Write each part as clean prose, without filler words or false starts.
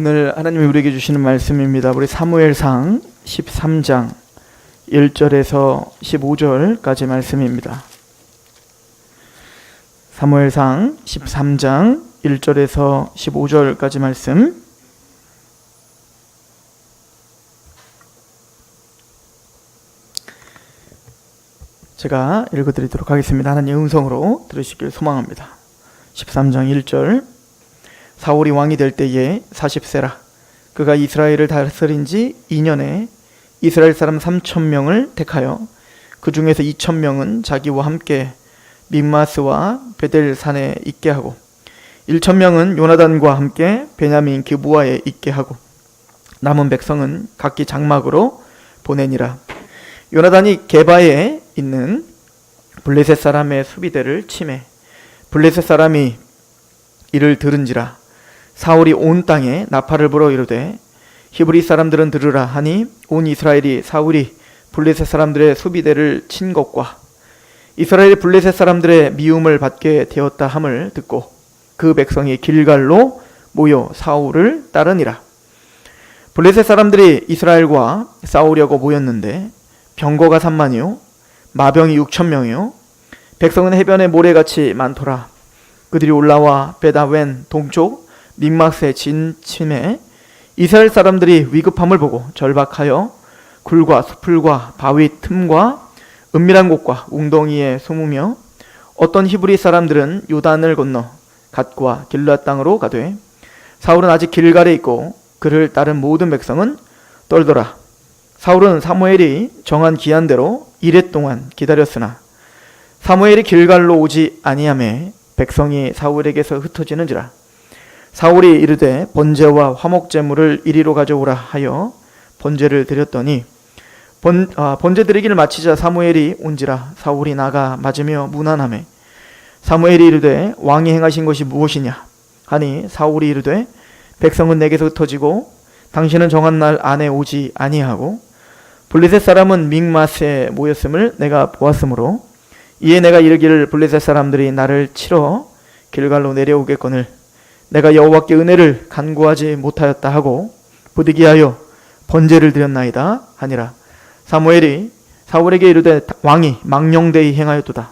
오늘 하나님이 우리에게 주시는 말씀입니다. 우리 사무엘상 13장 1절에서 15절까지 말씀입니다. 사무엘상 13장 1절에서 15절까지 말씀. 제가 읽어드리도록 하겠습니다. 하나님의 음성으로 들으시길 소망합니다. 13장 1절. 사울이 왕이 될 때에 40세라. 그가 이스라엘을 다스린 지 2년에 이스라엘 사람 3,000명을 택하여 그 중에서 2,000명은 자기와 함께 믹마스와 베델산에 있게 하고 1,000명은 요나단과 함께 베냐민 기브아에 있게 하고 남은 백성은 각기 장막으로 보내니라. 요나단이 게바에 있는 블레셋 사람의 수비대를 치매 블레셋 사람이 이를 들은지라. 사울이 온 땅에 나팔을 불어 이르되 히브리 사람들은 들으라 하니 온 이스라엘이 사울이 블레셋 사람들의 수비대를 친 것과 이스라엘이 블레셋 사람들의 미움을 받게 되었다 함을 듣고 그 백성이 길갈로 모여 사울을 따르니라. 블레셋 사람들이 이스라엘과 싸우려고 모였는데 병거가 3만이요 마병이 6,000명이요 백성은 해변의 모래같이 많더라. 그들이 올라와 베다웬 동쪽 믹마스에 진침해 이스라엘 사람들이 위급함을 보고 절박하여 굴과 수풀과 바위 틈과 은밀한 곳과 웅덩이에 숨으며 어떤 히브리 사람들은 요단을 건너 갓과 길앗 땅으로 가되 사울은 아직 길갈에 있고 그를 따른 모든 백성은 떨더라. 사울은 사무엘이 정한 기한대로 이레 동안 기다렸으나 사무엘이 길갈로 오지 아니하매 백성이 사울에게서 흩어지는지라. 사울이 이르되 번제와 화목제물을 이리로 가져오라 하여 번제를 드렸더니 번제 드리기를 마치자 사무엘이 온지라. 사울이 나가 맞으며 무난하매 사무엘이 이르되 왕이 행하신 것이 무엇이냐 하니 사울이 이르되 백성은 내게서 흩어지고 당신은 정한 날 안에 오지 아니하고 블레셋 사람은 믹마스에 모였음을 내가 보았으므로 이에 내가 이르기를 블레셋 사람들이 나를 치러 길갈로 내려오겠거늘 내가 여호와께 은혜를 간구하지 못하였다 하고 부득이하여 번제를 드렸나이다 하니라. 사무엘이 사울에게 이르되 왕이 망령되이 행하였도다.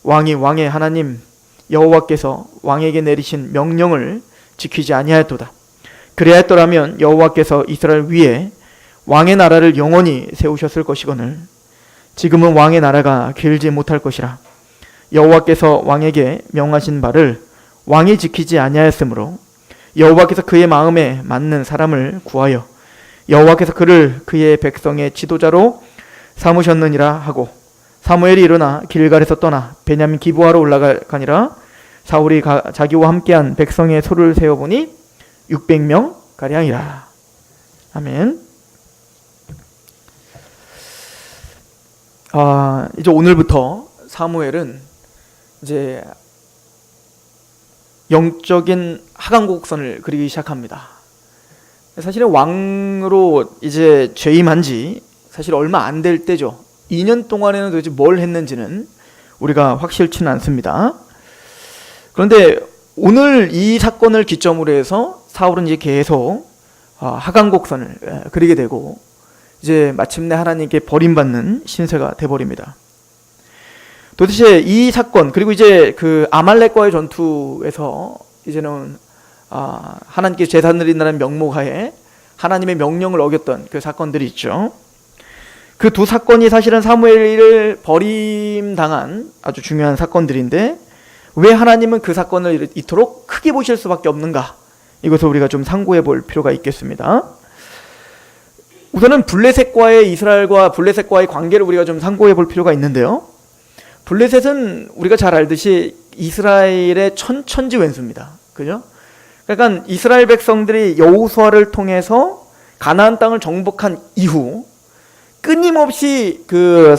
왕이 왕의 하나님 여호와께서 왕에게 내리신 명령을 지키지 아니하였도다. 그래야했더라면 여호와께서 이스라엘 위에 왕의 나라를 영원히 세우셨을 것이거늘 지금은 왕의 나라가 길지 못할 것이라. 여호와께서 왕에게 명하신 바를 왕이 지키지 아니하였으므로 여호와께서 그의 마음에 맞는 사람을 구하여 여호와께서 그를 그의 백성의 지도자로 삼으셨느니라 하고 사무엘이 일어나 길갈에서 떠나 베냐민 기브아로 올라가니라. 사울이 자기와 함께한 백성의 수를 세어보니 600명 가량이라. 아멘. 이제 오늘부터 사무엘은 이제 영적인 하강곡선을 그리기 시작합니다. 사실은 왕으로 이제 재임한 지 사실 얼마 안 될 때죠. 2년 동안에는 도대체 뭘 했는지는 우리가 확실치는 않습니다. 그런데 오늘 이 사건을 기점으로 해서 사울은 이제 계속 하강곡선을 그리게 되고 이제 마침내 하나님께 버림받는 신세가 돼버립니다. 도대체 이 사건 그리고 이제 그 아말렉과의 전투에서 이제는 하나님께 제사 드린다는 명목하에 하나님의 명령을 어겼던 그 사건들이 있죠. 그 두 사건이 사실은 사무엘을 버림당한 아주 중요한 사건들인데 왜 하나님은 그 사건을 이토록 크게 보실 수밖에 없는가? 이것을 우리가 좀 상고해 볼 필요가 있겠습니다. 우선은 이스라엘과 블레셋과의 관계를 우리가 좀 상고해 볼 필요가 있는데요. 블레셋은 우리가 잘 알듯이 이스라엘의 천지왼수입니다. 그죠? 그러니까 이스라엘 백성들이 여호수아를 통해서 가나안 땅을 정복한 이후 끊임없이 그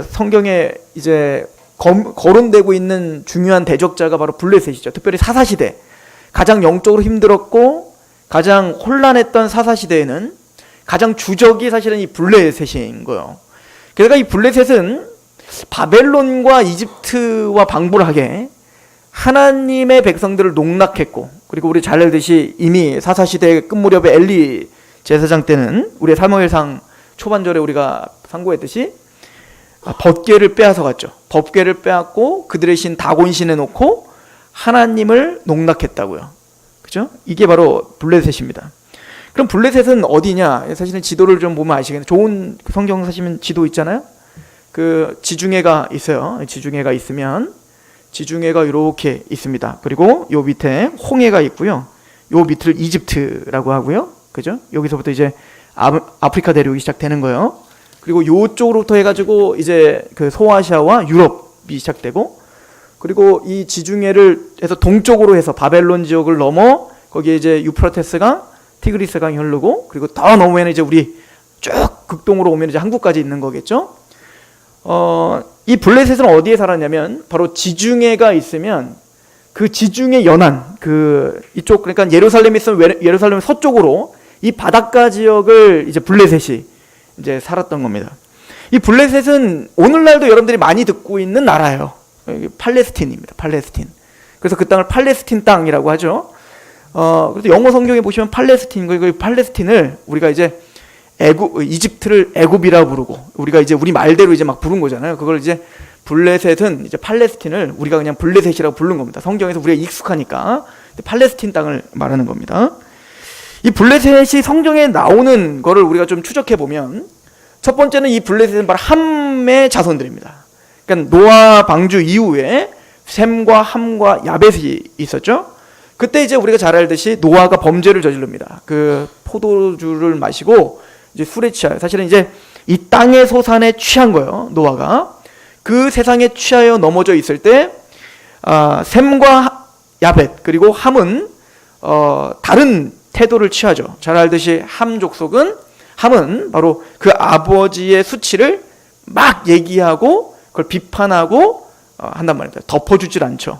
성경에 이제 거론되고 있는 중요한 대적자가 바로 블레셋이죠. 특별히 사사시대 가장 영적으로 힘들었고 가장 혼란했던 사사시대에는 가장 주적이 사실은 이 블레셋인 거예요. 그러니까 이 블레셋은 바벨론과 이집트와 방불하게 하나님의 백성들을 농락했고 그리고 우리 잘 알듯이 이미 사사시대 끝 무렵에 엘리 제사장 때는 우리의 사무엘상 초반절에 우리가 상고했듯이 법궤를 빼앗아 갔죠. 법궤를 빼앗고 그들의 신 다곤신에 놓고 하나님을 농락했다고요. 그죠? 이게 바로 블레셋입니다. 그럼 블레셋은 어디냐? 사실은 지도를 좀 보면 아시겠는데, 좋은 성경 사시면 지도 있잖아요. 그 지중해가 있어요. 지중해가 있으면 지중해가 이렇게 있습니다. 그리고 요 밑에 홍해가 있고요. 요 밑을 이집트라고 하고요. 그죠? 여기서부터 이제 아프리카 대륙이 시작되는 거예요. 그리고 요쪽으로부터 해가지고 이제 그 소아시아와 유럽이 시작되고, 그리고 이 지중해를 해서 동쪽으로 해서 바벨론 지역을 넘어 거기에 이제 유프라테스강, 티그리스강이 흐르고, 그리고 더 넘으면 이제 우리 쭉 극동으로 오면 이제 한국까지 있는 거겠죠. 이 블레셋은 어디에 살았냐면 바로 지중해가 있으면 그 지중해 연안, 그 이쪽, 그러니까 예루살렘이 있으면 예루살렘 서쪽으로 이 바닷가 지역을 이제 블레셋이 이제 살았던 겁니다. 이 블레셋은 오늘날도 여러분들이 많이 듣고 있는 나라예요. 팔레스틴입니다. 팔레스틴. 그래서 그 땅을 팔레스틴 땅이라고 하죠. 그래서 영어 성경에 보시면 팔레스틴, 그 팔레스틴을 우리가 이제 이집트를 애굽이라 부르고, 우리가 이제 우리 말대로 이제 막 부른 거잖아요. 그걸 이제 블레셋은 이제 팔레스틴을 우리가 그냥 블레셋이라고 부른 겁니다. 성경에서 우리가 익숙하니까 팔레스틴 땅을 말하는 겁니다. 이 블레셋이 성경에 나오는 거를 우리가 좀 추적해 보면, 첫 번째는 이 블레셋은 바로 함의 자손들입니다. 그러니까 노아 방주 이후에 셈과 함과 야벳이 있었죠. 그때 이제 우리가 잘 알듯이 노아가 범죄를 저지릅니다. 그 포도주를 마시고 이제 술에 취하여, 사실은 이제 이 땅의 소산에 취한 거예요. 노아가 그 세상에 취하여 넘어져 있을 때 셈과 야벳 그리고 함은 다른 태도를 취하죠. 잘 알듯이 함은 바로 그 아버지의 수치를 막 얘기하고 그걸 비판하고 한단 말입니다. 덮어주질 않죠.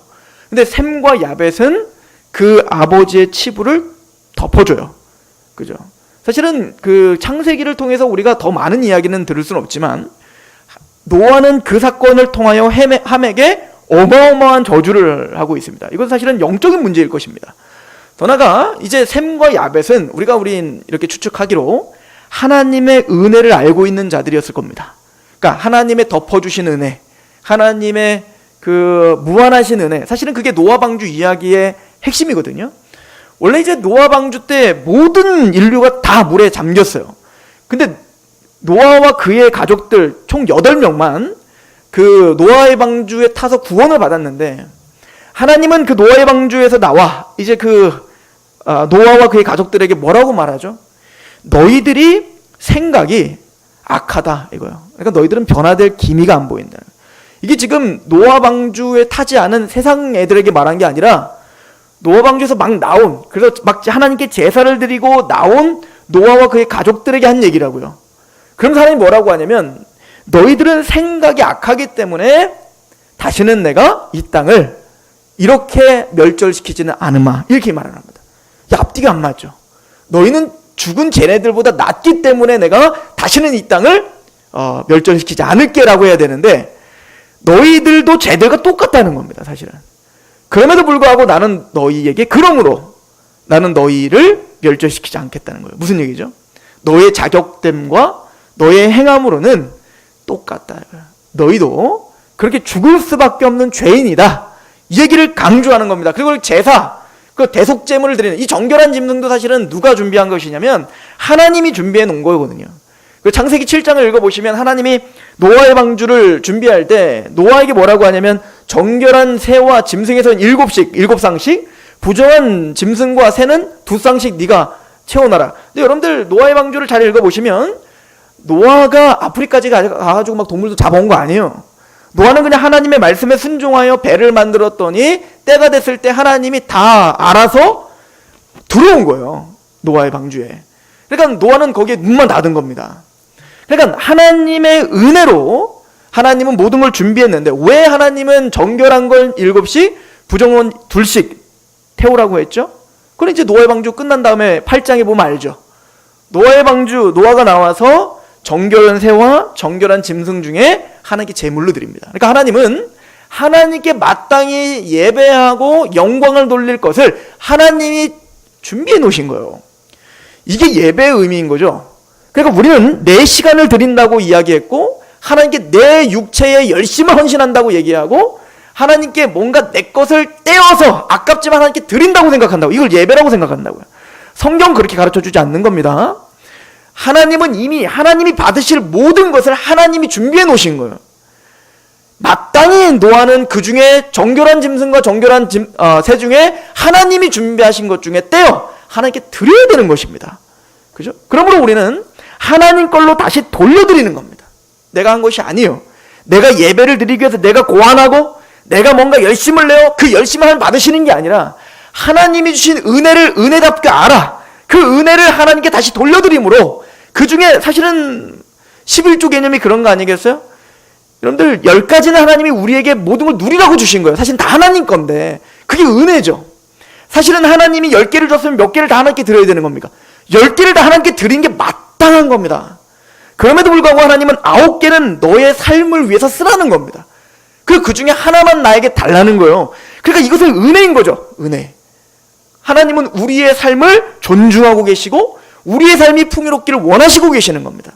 근데 셈과 야벳은 그 아버지의 치부를 덮어줘요. 그죠? 사실은 그 창세기를 통해서 우리가 더 많은 이야기는 들을 수는 없지만, 노아는 그 사건을 통하여 함에게 어마어마한 저주를 하고 있습니다. 이건 사실은 영적인 문제일 것입니다. 더 나아가 이제 셈과 야벳은 우리가 이렇게 추측하기로 하나님의 은혜를 알고 있는 자들이었을 겁니다. 그러니까 하나님의 덮어주신 은혜, 하나님의 그 무한하신 은혜, 사실은 그게 노아 방주 이야기의 핵심이거든요. 원래 이제 노아 방주 때 모든 인류가 다 물에 잠겼어요. 근데 노아와 그의 가족들 총 8명만 그 노아의 방주에 타서 구원을 받았는데, 하나님은 그 노아의 방주에서 나와 이제 노아와 그의 가족들에게 뭐라고 말하죠? 너희들이 생각이 악하다 이거요. 그러니까 너희들은 변화될 기미가 안 보인다. 이게 지금 노아 방주에 타지 않은 세상 애들에게 말한 게 아니라 노아 방주에서 막 나온, 그래서 막 하나님께 제사를 드리고 나온 노아와 그의 가족들에게 한 얘기라고요. 그럼 하나님이 뭐라고 하냐면, 너희들은 생각이 악하기 때문에 다시는 내가 이 땅을 이렇게 멸절시키지는 않으마, 이렇게 말을 합니다. 야, 앞뒤가 안 맞죠. 너희는 죽은 쟤네들보다 낫기 때문에 내가 다시는 이 땅을 멸절시키지 않을게라고 해야 되는데, 너희들도 쟤들과 똑같다는 겁니다. 사실은. 그럼에도 불구하고 나는 너희에게, 그러므로 나는 너희를 멸절시키지 않겠다는 거예요. 무슨 얘기죠? 너의 자격됨과 너의 행함으로는 똑같다. 너희도 그렇게 죽을 수밖에 없는 죄인이다. 이 얘기를 강조하는 겁니다. 그리고 제사, 그 대속제물을 드리는 이 정결한 짐승도 사실은 누가 준비한 것이냐면 하나님이 준비해 놓은 거거든요. 그 창세기 7장을 읽어보시면 하나님이 노아의 방주를 준비할 때 노아에게 뭐라고 하냐면, 정결한 새와 짐승에서는 7쌍씩, 부정한 짐승과 새는 2쌍씩 네가 채워놔라. 근데 여러분들 노아의 방주를 잘 읽어보시면 노아가 아프리까지 가가지고 막 동물도 잡아온 거 아니에요. 노아는 그냥 하나님의 말씀에 순종하여 배를 만들었더니 때가 됐을 때 하나님이 다 알아서 들어온 거예요. 노아의 방주에. 그러니까 노아는 거기에 눈만 닫은 겁니다. 그러니까 하나님의 은혜로 하나님은 모든 걸 준비했는데, 왜 하나님은 정결한 걸 7씩, 부정은 2씩 태우라고 했죠? 그럼 이제 노아의 방주 끝난 다음에 8장에 보면 알죠. 노아의 방주, 노아가 나와서 정결한 새와 정결한 짐승 중에 하나님께 제물로 드립니다. 그러니까 하나님은 하나님께 마땅히 예배하고 영광을 돌릴 것을 하나님이 준비해 놓으신 거예요. 이게 예배의 의미인 거죠. 그러니까 우리는 내 시간을 드린다고 이야기했고, 하나님께 내 육체에 열심을 헌신한다고 얘기하고, 하나님께 뭔가 내 것을 떼어서 아깝지만 하나님께 드린다고 생각한다고, 이걸 예배라고 생각한다고요. 성경 그렇게 가르쳐주지 않는 겁니다. 하나님은 이미 하나님이 받으실 모든 것을 하나님이 준비해 놓으신 거예요. 마땅히 노아는 그 중에 정결한 짐승과 정결한 새 중에 하나님이 준비하신 것 중에 떼어 하나님께 드려야 되는 것입니다. 그죠? 그러므로 우리는 하나님 걸로 다시 돌려드리는 겁니다. 내가 한 것이 아니에요. 내가 예배를 드리기 위해서 내가 고안하고 내가 뭔가 열심을 내어 그 열심을 하나님 받으시는 게 아니라 하나님이 주신 은혜를 은혜답게 알아. 그 은혜를 하나님께 다시 돌려드림으로, 그 중에 사실은 11조 개념이 그런 거 아니겠어요? 여러분들 10가지는 하나님이 우리에게 모든 걸 누리라고 주신 거예요. 사실 다 하나님 건데 그게 은혜죠. 사실은 하나님이 10개를 줬으면 몇 개를 다 하나님께 드려야 되는 겁니까? 10개를 다 하나님께 드린 게 마땅한 겁니다. 그럼에도 불구하고 하나님은 9개는 너의 삶을 위해서 쓰라는 겁니다. 그 중에 하나만 나에게 달라는 거예요. 그러니까 이것은 은혜인 거죠. 은혜. 하나님은 우리의 삶을 존중하고 계시고 우리의 삶이 풍요롭기를 원하시고 계시는 겁니다.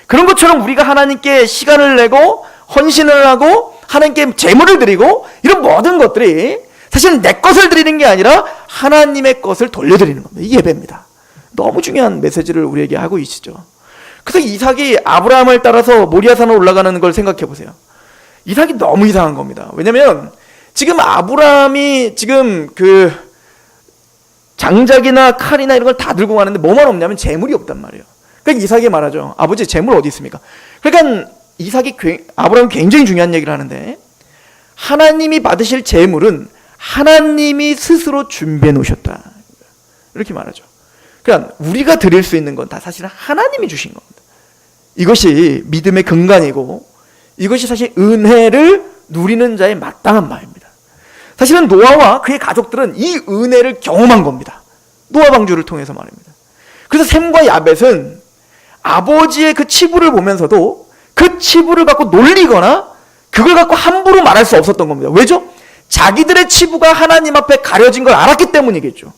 그런 것처럼 우리가 하나님께 시간을 내고 헌신을 하고 하나님께 제물을 드리고 이런 모든 것들이 사실은 내 것을 드리는 게 아니라 하나님의 것을 돌려드리는 겁니다. 이게 예배입니다. 너무 중요한 메시지를 우리에게 하고 있시죠. 그래서 이삭이 아브라함을 따라서 모리아산으로 올라가는 걸 생각해 보세요. 이삭이 너무 이상한 겁니다. 왜냐면 지금 아브라함이 지금 그 장작이나 칼이나 이런 걸 다 들고 가는데 뭐만 없냐면 재물이 없단 말이에요. 그러니까 이삭이 말하죠. 아버지, 재물 어디 있습니까? 그러니까 아브라함이 굉장히 중요한 얘기를 하는데, 하나님이 받으실 재물은 하나님이 스스로 준비해 놓으셨다, 이렇게 말하죠. 그러니까 우리가 드릴 수 있는 건 다 사실은 하나님이 주신 겁니다. 이것이 믿음의 근간이고 이것이 사실 은혜를 누리는 자의 마땅한 바입니다. 사실은 노아와 그의 가족들은 이 은혜를 경험한 겁니다. 노아 방주를 통해서 말입니다. 그래서 셈과 야벳은 아버지의 그 치부를 보면서도 그 치부를 갖고 놀리거나 그걸 갖고 함부로 말할 수 없었던 겁니다. 왜죠? 자기들의 치부가 하나님 앞에 가려진 걸 알았기 때문이겠죠.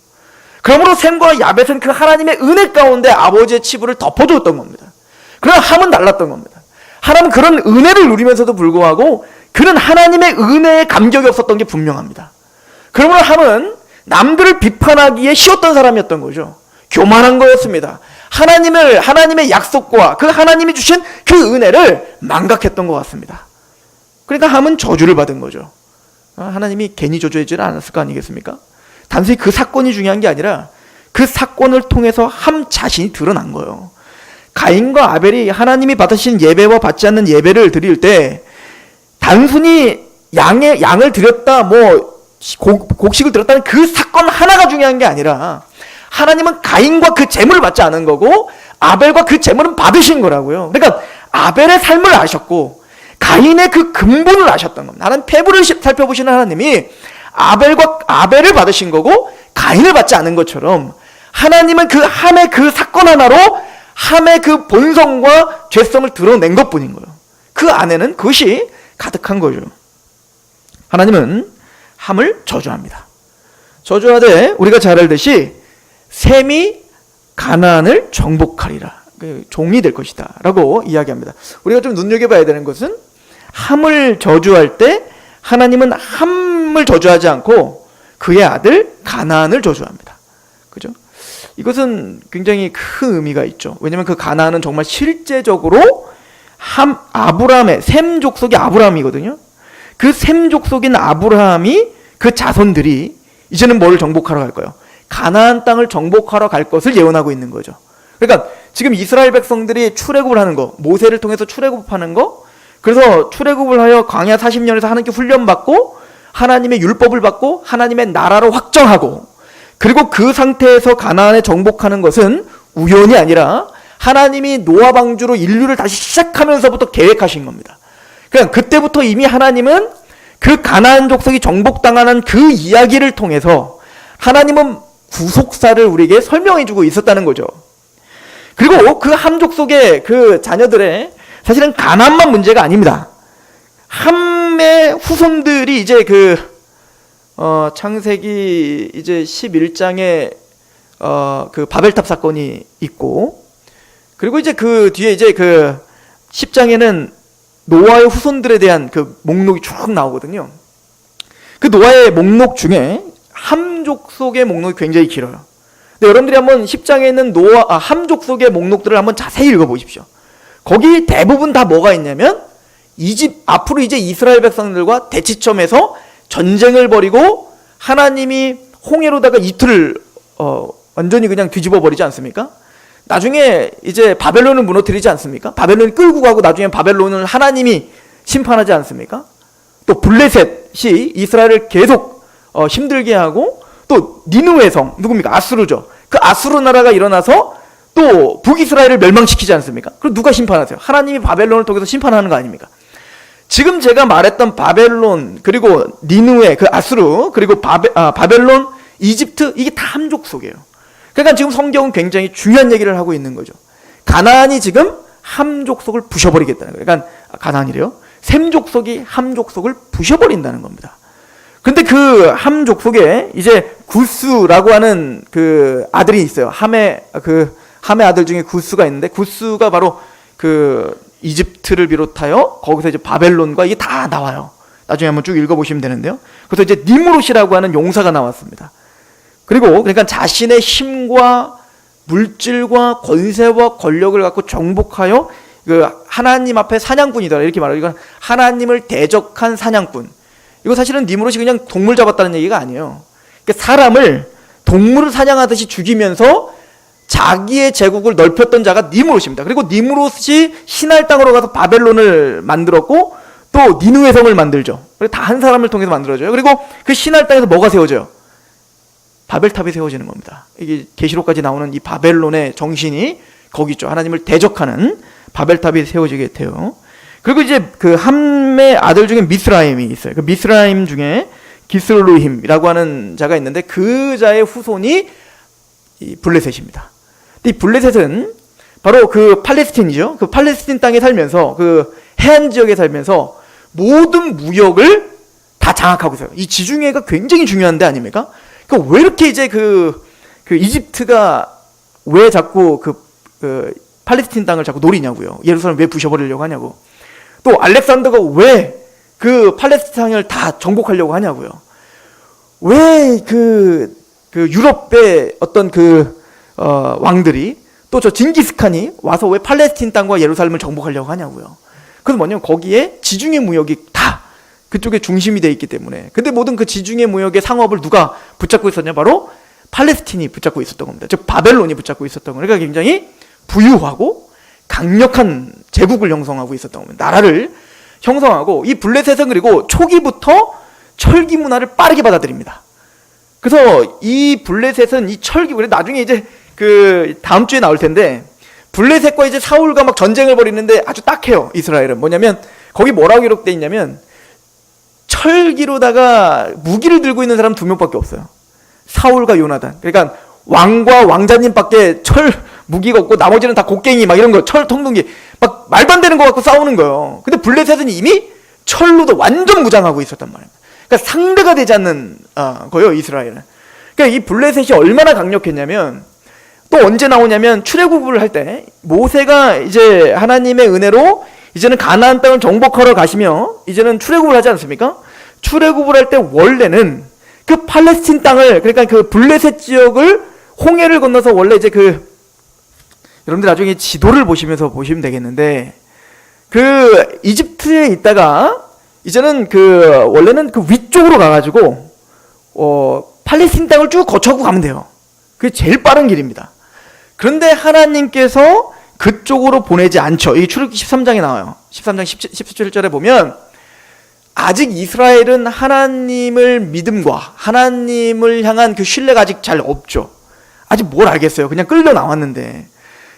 그러므로 셈과 야벳은 그 하나님의 은혜 가운데 아버지의 치부를 덮어주었던 겁니다. 그러나 함은 달랐던 겁니다. 하나님은 그런 은혜를 누리면서도 불구하고 그는 하나님의 은혜에 감격이 없었던 게 분명합니다. 그러므로 함은 남들을 비판하기에 쉬웠던 사람이었던 거죠. 교만한 거였습니다. 하나님의 약속과 그 하나님이 주신 그 은혜를 망각했던 것 같습니다. 그러니까 함은 저주를 받은 거죠. 하나님이 괜히 저주하지 않았을 거 아니겠습니까? 단순히 그 사건이 중요한 게 아니라 그 사건을 통해서 함 자신이 드러난 거예요. 가인과 아벨이 하나님이 받으신 예배와 받지 않는 예배를 드릴 때 단순히 양을 드렸다, 곡식을 드렸다는 그 사건 하나가 중요한 게 아니라 하나님은 가인과 그 제물을 받지 않은 거고 아벨과 그 제물은 받으신 거라고요. 그러니까 아벨의 삶을 아셨고 가인의 그 근본을 아셨던 겁니다. 하나님 폐부를 살펴보시는 하나님이 아벨을 받으신 거고 가인을 받지 않은 것처럼 하나님은 그 함의 그 사건 하나로 함의 그 본성과 죄성을 드러낸 것뿐인 거예요. 그 안에는 그것이 가득한 거죠. 하나님은 함을 저주합니다. 저주하되 우리가 잘 알듯이 셈이 가나안을 정복하리라, 종이 될 것이다 라고 이야기합니다. 우리가 좀 눈여겨봐야 되는 것은 함을 저주할 때 하나님은 함을 저주하지 않고 그의 아들 가나안을 저주합니다. 그죠? 이것은 굉장히 큰 의미가 있죠. 왜냐하면 그 가나안은 정말 실제적으로 아브라함의 셈 족속이 아브라함이거든요. 그 셈 족속인 아브라함이 그 자손들이 이제는 뭐를 정복하러 갈까요? 가나안 땅을 정복하러 갈 것을 예언하고 있는 거죠. 그러니까 지금 이스라엘 백성들이 출애굽을 하는 거, 모세를 통해서 출애굽하는 거, 그래서 출애굽을 하여 광야 40년에서 하나님께 훈련받고 하나님의 율법을 받고 하나님의 나라로 확정하고, 그리고 그 상태에서 가나안에 정복하는 것은 우연이 아니라 하나님이 노아 방주로 인류를 다시 시작하면서부터 계획하신 겁니다. 그러니까 그때부터 이미 하나님은 그 가나안 족속이 정복당하는 그 이야기를 통해서 하나님은 구속사를 우리에게 설명해 주고 있었다는 거죠. 그리고 그 함 족속의 그 자녀들의 사실은 가나안만 문제가 아닙니다. 함의 후손들이 이제 창세기 이제 11장에 그 바벨탑 사건이 있고, 그리고 이제 그 뒤에 이제 그 10장에는 노아의 후손들에 대한 그 목록이 쭉 나오거든요. 그 노아의 목록 중에 함 족속의 목록이 굉장히 길어요. 근데 여러분들이 한번 10장에 있는 함 족속의 목록들을 한번 자세히 읽어보십시오. 거기 대부분 다 뭐가 있냐면 앞으로 이제 이스라엘 백성들과 대치점에서 전쟁을 벌이고 하나님이 홍해로다가 이틀을 완전히 그냥 뒤집어 버리지 않습니까? 나중에 이제 바벨론을 무너뜨리지 않습니까? 바벨론이 끌고 가고 나중에 바벨론을 하나님이 심판하지 않습니까? 또 블레셋이 이스라엘을 계속 힘들게 하고, 또 니느웨 성 누굽니까? 아수르죠. 그 아수르 나라가 일어나서 또 북이스라엘을 멸망시키지 않습니까? 그럼 누가 심판하세요? 하나님이 바벨론을 통해서 심판하는 거 아닙니까? 지금 제가 말했던 바벨론, 그리고 니느웨, 그 아수르, 그리고 바벨론, 이집트, 이게 다 함 족속이에요. 그러니까 지금 성경은 굉장히 중요한 얘기를 하고 있는 거죠. 가나안이 지금 함 족속을 부셔버리겠다는 거예요. 그러니까 가나안이래요. 셈 족속이 함 족속을 부셔버린다는 겁니다. 근데 그 함 족속에 이제 구스라고 하는 그 아들이 있어요. 함의 아들 중에 구스가 있는데, 구스가 바로 그 이집트를 비롯하여 거기서 이제 바벨론과 이게 다 나와요. 나중에 한번 쭉 읽어보시면 되는데요. 그래서 이제 니므롯이라고 하는 용사가 나왔습니다. 그리고 그러니까 자신의 힘과 물질과 권세와 권력을 갖고 정복하여 그 하나님 앞에 사냥꾼이더라, 이렇게 말해요. 이건 하나님을 대적한 사냥꾼. 이거 사실은 니므롯이 그냥 동물 잡았다는 얘기가 아니에요. 그러니까 사람을 동물을 사냥하듯이 죽이면서 자기의 제국을 넓혔던 자가 니므롯입니다. 그리고 니므롯이 신할 땅으로 가서 바벨론을 만들었고, 또 니느웨 성을 만들죠. 다 한 사람을 통해서 만들어져요. 그리고 그 신할 땅에서 뭐가 세워져요? 바벨탑이 세워지는 겁니다. 이게 계시록까지 나오는 이 바벨론의 정신이 거기 있죠. 하나님을 대적하는 바벨탑이 세워지게 돼요. 그리고 이제 그 함의 아들 중에 미스라임이 있어요. 그 미스라임 중에 기스루힘이라고 하는 자가 있는데, 그 자의 후손이 이 블레셋입니다. 이 블레셋은 바로 그 팔레스틴이죠. 그 팔레스틴 땅에 살면서, 그 해안 지역에 살면서 모든 무역을 다 장악하고 있어요. 이 지중해가 굉장히 중요한 데 아닙니까? 그러니까 왜 이렇게 이제 그 이집트가 왜 자꾸 그 팔레스틴 땅을 자꾸 노리냐고요. 예루살렘 왜 부셔버리려고 하냐고. 또 알렉산더가 왜 그 팔레스틴 땅을 다 정복하려고 하냐고요. 왜 그 유럽의 어떤 왕들이, 또 저 징기스칸이 와서 왜 팔레스틴 땅과 예루살렘을 정복하려고 하냐고요. 그건 뭐냐면 거기에 지중해 무역이 다 그쪽에 중심이 돼 있기 때문에. 근데 모든 그 지중해 무역의 상업을 누가 붙잡고 있었냐? 바로 팔레스틴이 붙잡고 있었던 겁니다. 즉 바벨론이 붙잡고 있었던 거예요. 그러니까 굉장히 부유하고 강력한 제국을 형성하고 있었던 겁니다. 나라를 형성하고, 이 블레셋은 그리고 초기부터 철기 문화를 빠르게 받아들입니다. 그래서 이 블레셋은 이 철기, 나중에 이제 그 다음 주에 나올 텐데, 블레셋과 이제 사울과 막 전쟁을 벌이는데 아주 딱해요. 이스라엘은 뭐냐면 거기 뭐라고 기록되어 있냐면, 철기로다가 무기를 들고 있는 사람 2명밖에 없어요. 사울과 요나단. 그러니까 왕과 왕자님밖에 철 무기가 없고, 나머지는 다 곡괭이 막 이런 거, 철 통동기 막 말도 안 되는 거 갖고 싸우는 거예요. 근데 블레셋은 이미 철로도 완전 무장하고 있었단 말이에요. 그러니까 상대가 되지 않는 거예요, 이스라엘은. 그러니까 이 블레셋이 얼마나 강력했냐면, 또 언제 나오냐면 출애굽을 할 때 모세가 이제 하나님의 은혜로 이제는 가나안 땅을 정복하러 가시며 이제는 출애굽을 하지 않습니까? 출애굽을 할 때 원래는 그 팔레스틴 땅을, 그러니까 그 블레셋 지역을 홍해를 건너서, 원래 이제 여러분들 나중에 지도를 보시면서 보시면 되겠는데, 그 이집트에 있다가 이제는 원래는 그 위쪽으로 가가지고 팔레스틴 땅을 쭉 거쳐고 가면 돼요. 그게 제일 빠른 길입니다. 그런데 하나님께서 그쪽으로 보내지 않죠. 이게 출애굽기 13장에 나와요. 13장 17절에 보면 아직 이스라엘은 하나님을 믿음과 하나님을 향한 그 신뢰가 아직 잘 없죠. 아직 뭘 알겠어요. 그냥 끌려 나왔는데.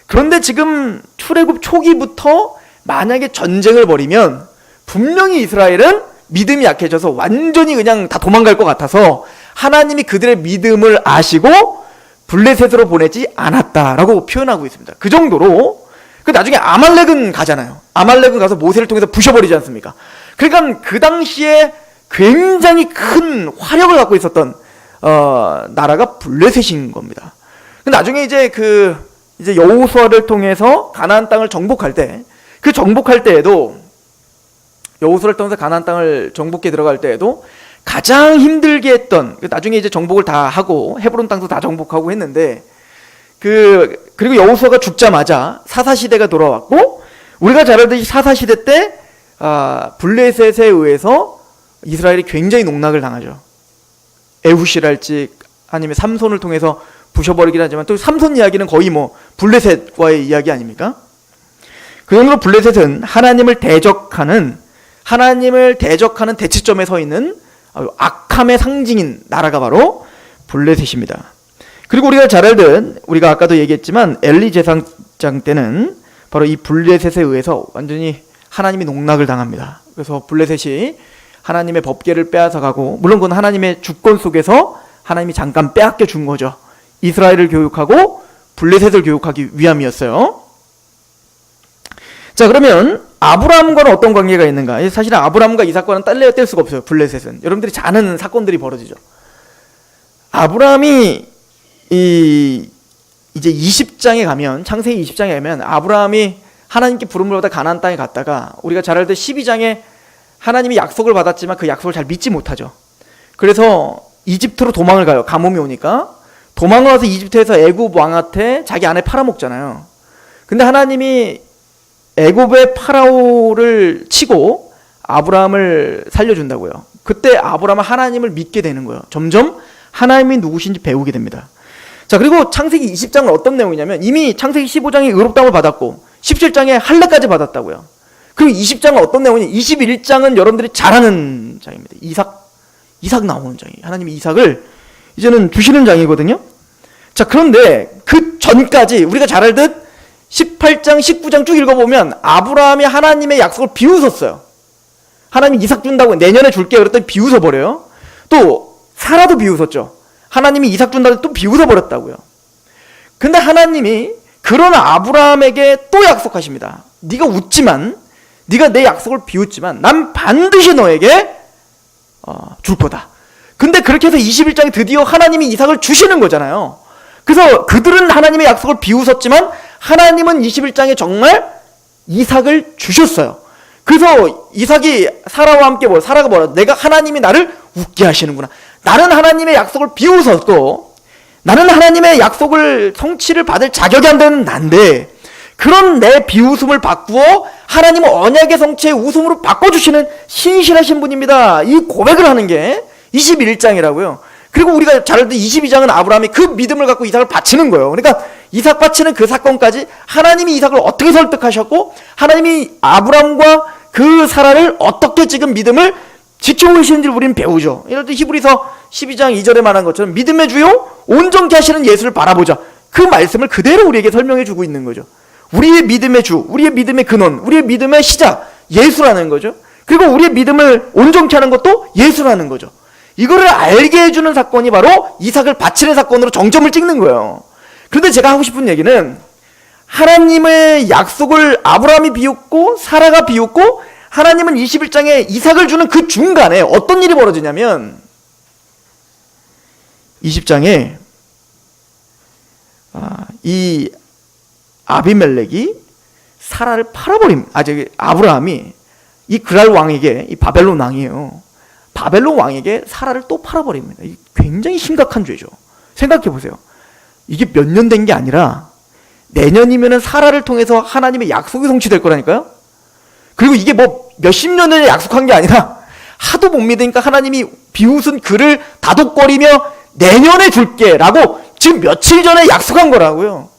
그런데 지금 출애굽 초기부터 만약에 전쟁을 벌이면 분명히 이스라엘은 믿음이 약해져서 완전히 그냥 다 도망갈 것 같아서 하나님이 그들의 믿음을 아시고 블레셋으로 보내지 않았다라고 표현하고 있습니다. 그 정도로. 나중에 아말렉은 가잖아요. 아말렉은 가서 모세를 통해서 부셔버리지 않습니까? 그러니까 그 당시에 굉장히 큰 화력을 갖고 있었던 나라가 블레셋인 겁니다. 나중에 이제 이제 여호수아를 통해서 가나안 땅을 정복할 때, 그 정복할 때에도 여호수아를 통해서 가나안 땅을 정복해 들어갈 때에도 가장 힘들게 했던, 나중에 이제 정복을 다 하고 헤브론 땅도 다 정복하고 했는데, 그리고 여호수아가 죽자마자 사사시대가 돌아왔고, 우리가 잘 알듯이 사사시대 때 블레셋에 의해서 이스라엘이 굉장히 농락을 당하죠. 에훗이랄지 아니면 삼손을 통해서 부셔버리긴 하지만, 또 삼손 이야기는 거의 뭐 블레셋과의 이야기 아닙니까? 그 정도로 블레셋은 하나님을 대적하는 대치점에 서 있는 악함의 상징인 나라가 바로 블레셋입니다. 그리고 우리가 잘 알듯, 우리가 아까도 얘기했지만 엘리 제사장 때는 바로 이 블레셋에 의해서 완전히 하나님이 농락을 당합니다. 그래서 블레셋이 하나님의 법궤를 빼앗아가고, 물론 그건 하나님의 주권 속에서 하나님이 잠깐 빼앗겨 준 거죠. 이스라엘을 교육하고 블레셋을 교육하기 위함이었어요. 자, 그러면 아브라함과는 어떤 관계가 있는가? 사실은 아브라함과 이삭과는 뗄 수가 없어요. 블레셋은 여러분들이 잘 아는 사건들이 벌어지죠. 아브라함이 이제 20장에 가면, 창세기 20장에 가면 아브라함이 하나님께 부름을 받아 가나안 땅에 갔다가, 우리가 잘 알듯 12장에 하나님이 약속을 받았지만 그 약속을 잘 믿지 못하죠. 그래서 이집트로 도망을 가요. 가뭄이 오니까 도망을 와서 이집트에서 애굽 왕한테 자기 아내 팔아먹잖아요. 근데 하나님이 애굽의 파라오를 치고 아브라함을 살려준다고요. 그때 아브라함은 하나님을 믿게 되는 거예요. 점점 하나님이 누구신지 배우게 됩니다. 자, 그리고 창세기 20장은 어떤 내용이냐면, 이미 창세기 15장에 의롭다함을 받았고 17장에 할례까지 받았다고요. 그리고 20장은 어떤 내용이냐, 21장은 여러분들이 잘 아는 장입니다. 이삭 나오는 장이에요. 하나님이 이삭을 이제는 주시는 장이거든요. 자, 그런데 그 전까지 우리가 잘 알듯 18장, 19장 쭉 읽어보면 아브라함이 하나님의 약속을 비웃었어요. 하나님이 이삭 준다고 내년에 줄게요 그랬더니 비웃어버려요. 또 사라도 비웃었죠. 하나님이 이삭 준다고 또 비웃어버렸다고요. 근데 하나님이 그런 아브라함에게 또 약속하십니다. 네가 웃지만, 네가 내 약속을 비웃지만 난 반드시 너에게 줄 거다. 근데 그렇게 해서 21장에 드디어 하나님이 이삭을 주시는 거잖아요. 그래서 그들은 하나님의 약속을 비웃었지만 하나님은 21장에 정말 이삭을 주셨어요. 그래서 이삭이 사라와 함께 사라가 뭐라, 내가 하나님이 나를 웃게 하시는구나. 나는 하나님의 약속을 비웃었고, 나는 하나님의 약속을 성취를 받을 자격이 안 되는 난데, 그런 내 비웃음을 바꾸어 하나님은 언약의 성취의 웃음으로 바꿔주시는 신실하신 분입니다. 이 고백을 하는 게 21장이라고요. 그리고 우리가 잘 알듯 22장은 아브라함이 그 믿음을 갖고 이삭을 바치는 거예요. 그러니까 이삭 바치는 그 사건까지 하나님이 이삭을 어떻게 설득하셨고, 하나님이 아브라함과 그 사라를 어떻게 지금 믿음을 지켜오시는지를 우리는 배우죠. 이럴 때 히브리서 12장 2절에 말한 것처럼 믿음의 주요 온전케 하시는 예수를 바라보자. 그 말씀을 그대로 우리에게 설명해 주고 있는 거죠. 우리의 믿음의 주, 우리의 믿음의 근원, 우리의 믿음의 시작, 예수라는 거죠. 그리고 우리의 믿음을 온전케 하는 것도 예수라는 거죠. 이거를 알게 해주는 사건이 바로 이삭을 바치는 사건으로 정점을 찍는 거예요. 그런데 제가 하고 싶은 얘기는, 하나님의 약속을 아브라함이 비웃고 사라가 비웃고 하나님은 21장에 이삭을 주는 그 중간에 어떤 일이 벌어지냐면, 20장에 이 아비멜렉이 사라를 팔아버립니다. 아브라함이 이 그랄 왕에게, 이 바벨론 왕이에요. 바벨론 왕에게 사라를 또 팔아버립니다. 이게 굉장히 심각한 죄죠. 생각해보세요. 이게 몇 년 된 게 아니라 내년이면 사라를 통해서 하나님의 약속이 성취될 거라니까요. 그리고 이게 뭐 몇십 년 전에 약속한 게 아니라 하도 못 믿으니까 하나님이 비웃은 그를 다독거리며 내년에 줄게 라고 지금 며칠 전에 약속한 거라고요.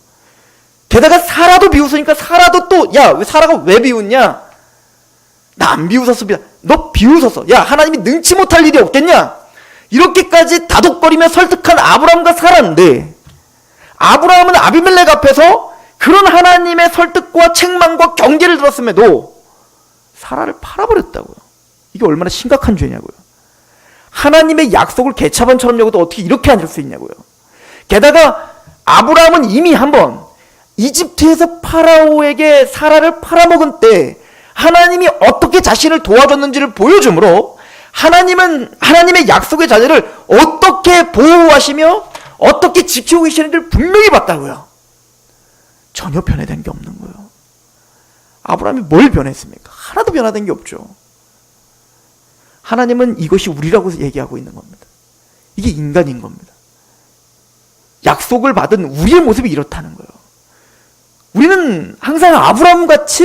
게다가 사라도 비웃으니까 사라도 또, 야, 왜 사라가 왜 비웃냐? 나 안 비웃었습니다. 너 비웃었어. 야, 하나님이 능치 못할 일이 없겠냐? 이렇게까지 다독거리며 설득한 아브라함과 사라인데, 아브라함은 아비멜렉 앞에서 그런 하나님의 설득과 책망과 경계를 들었음에도 사라를 팔아버렸다고요. 이게 얼마나 심각한 죄냐고요. 하나님의 약속을 개차반처럼 여겨도 어떻게 이렇게 앉을 수 있냐고요. 게다가 아브라함은 이미 한번 이집트에서 파라오에게 사라를 팔아먹은 때 하나님이 어떻게 자신을 도와줬는지를 보여주므로 하나님은 하나님의 약속의 자녀를 어떻게 보호하시며 어떻게 지키고 계시는지를 분명히 봤다고요. 전혀 변화된 게 없는 거예요. 아브라함이 뭘 변했습니까? 하나도 변화된 게 없죠. 하나님은 이것이 우리라고 얘기하고 있는 겁니다. 이게 인간인 겁니다. 약속을 받은 우리의 모습이 이렇다는 거예요. 우리는 항상 아브라함같이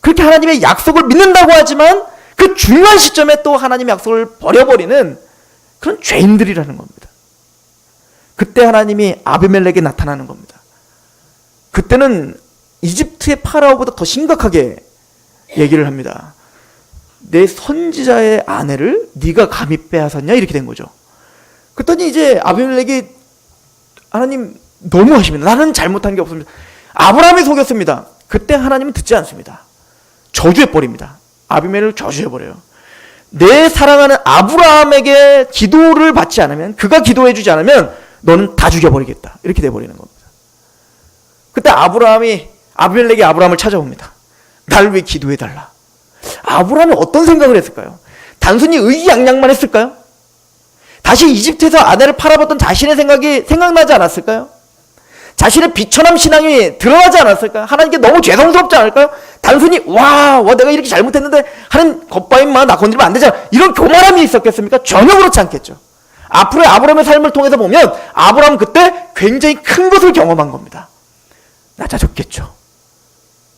그렇게 하나님의 약속을 믿는다고 하지만 그 중요한 시점에 또 하나님의 약속을 버려버리는 그런 죄인들이라는 겁니다. 그때 하나님이 아비멜렉에 나타나는 겁니다. 그때는 이집트의 파라오보다 더 심각하게 얘기를 합니다. 내 선지자의 아내를 네가 감히 빼앗았냐? 이렇게 된 거죠. 그랬더니 이제 아비멜렉이 하나님 너무하십니다. 나는 잘못한 게 없습니다. 아브라함이 속였습니다. 그때 하나님은 듣지 않습니다. 저주해버립니다. 아비멜렉을 저주해버려요. 내 사랑하는 아브라함에게 기도를 받지 않으면, 그가 기도해주지 않으면 너는 다 죽여버리겠다. 이렇게 돼버리는 겁니다. 그때 아비멜렉이 아브라함을 찾아옵니다. 날 왜 기도해달라. 아브라함이 어떤 생각을 했을까요? 단순히 의기양양만 했을까요? 다시 이집트에서 아내를 팔아봤던 자신의 생각이 생각나지 않았을까요? 자신의 비천함 신앙이 드러나지 않았을까요? 하나님께 너무 죄송스럽지 않을까요? 단순히 와 내가 이렇게 잘못했는데 하나님 겉바임만 나 건드리면 안 되잖아, 이런 교만함이 있었겠습니까? 전혀 그렇지 않겠죠. 앞으로의 아브라함의 삶을 통해서 보면 아브라함은 그때 굉장히 큰 것을 경험한 겁니다. 낮아졌겠죠.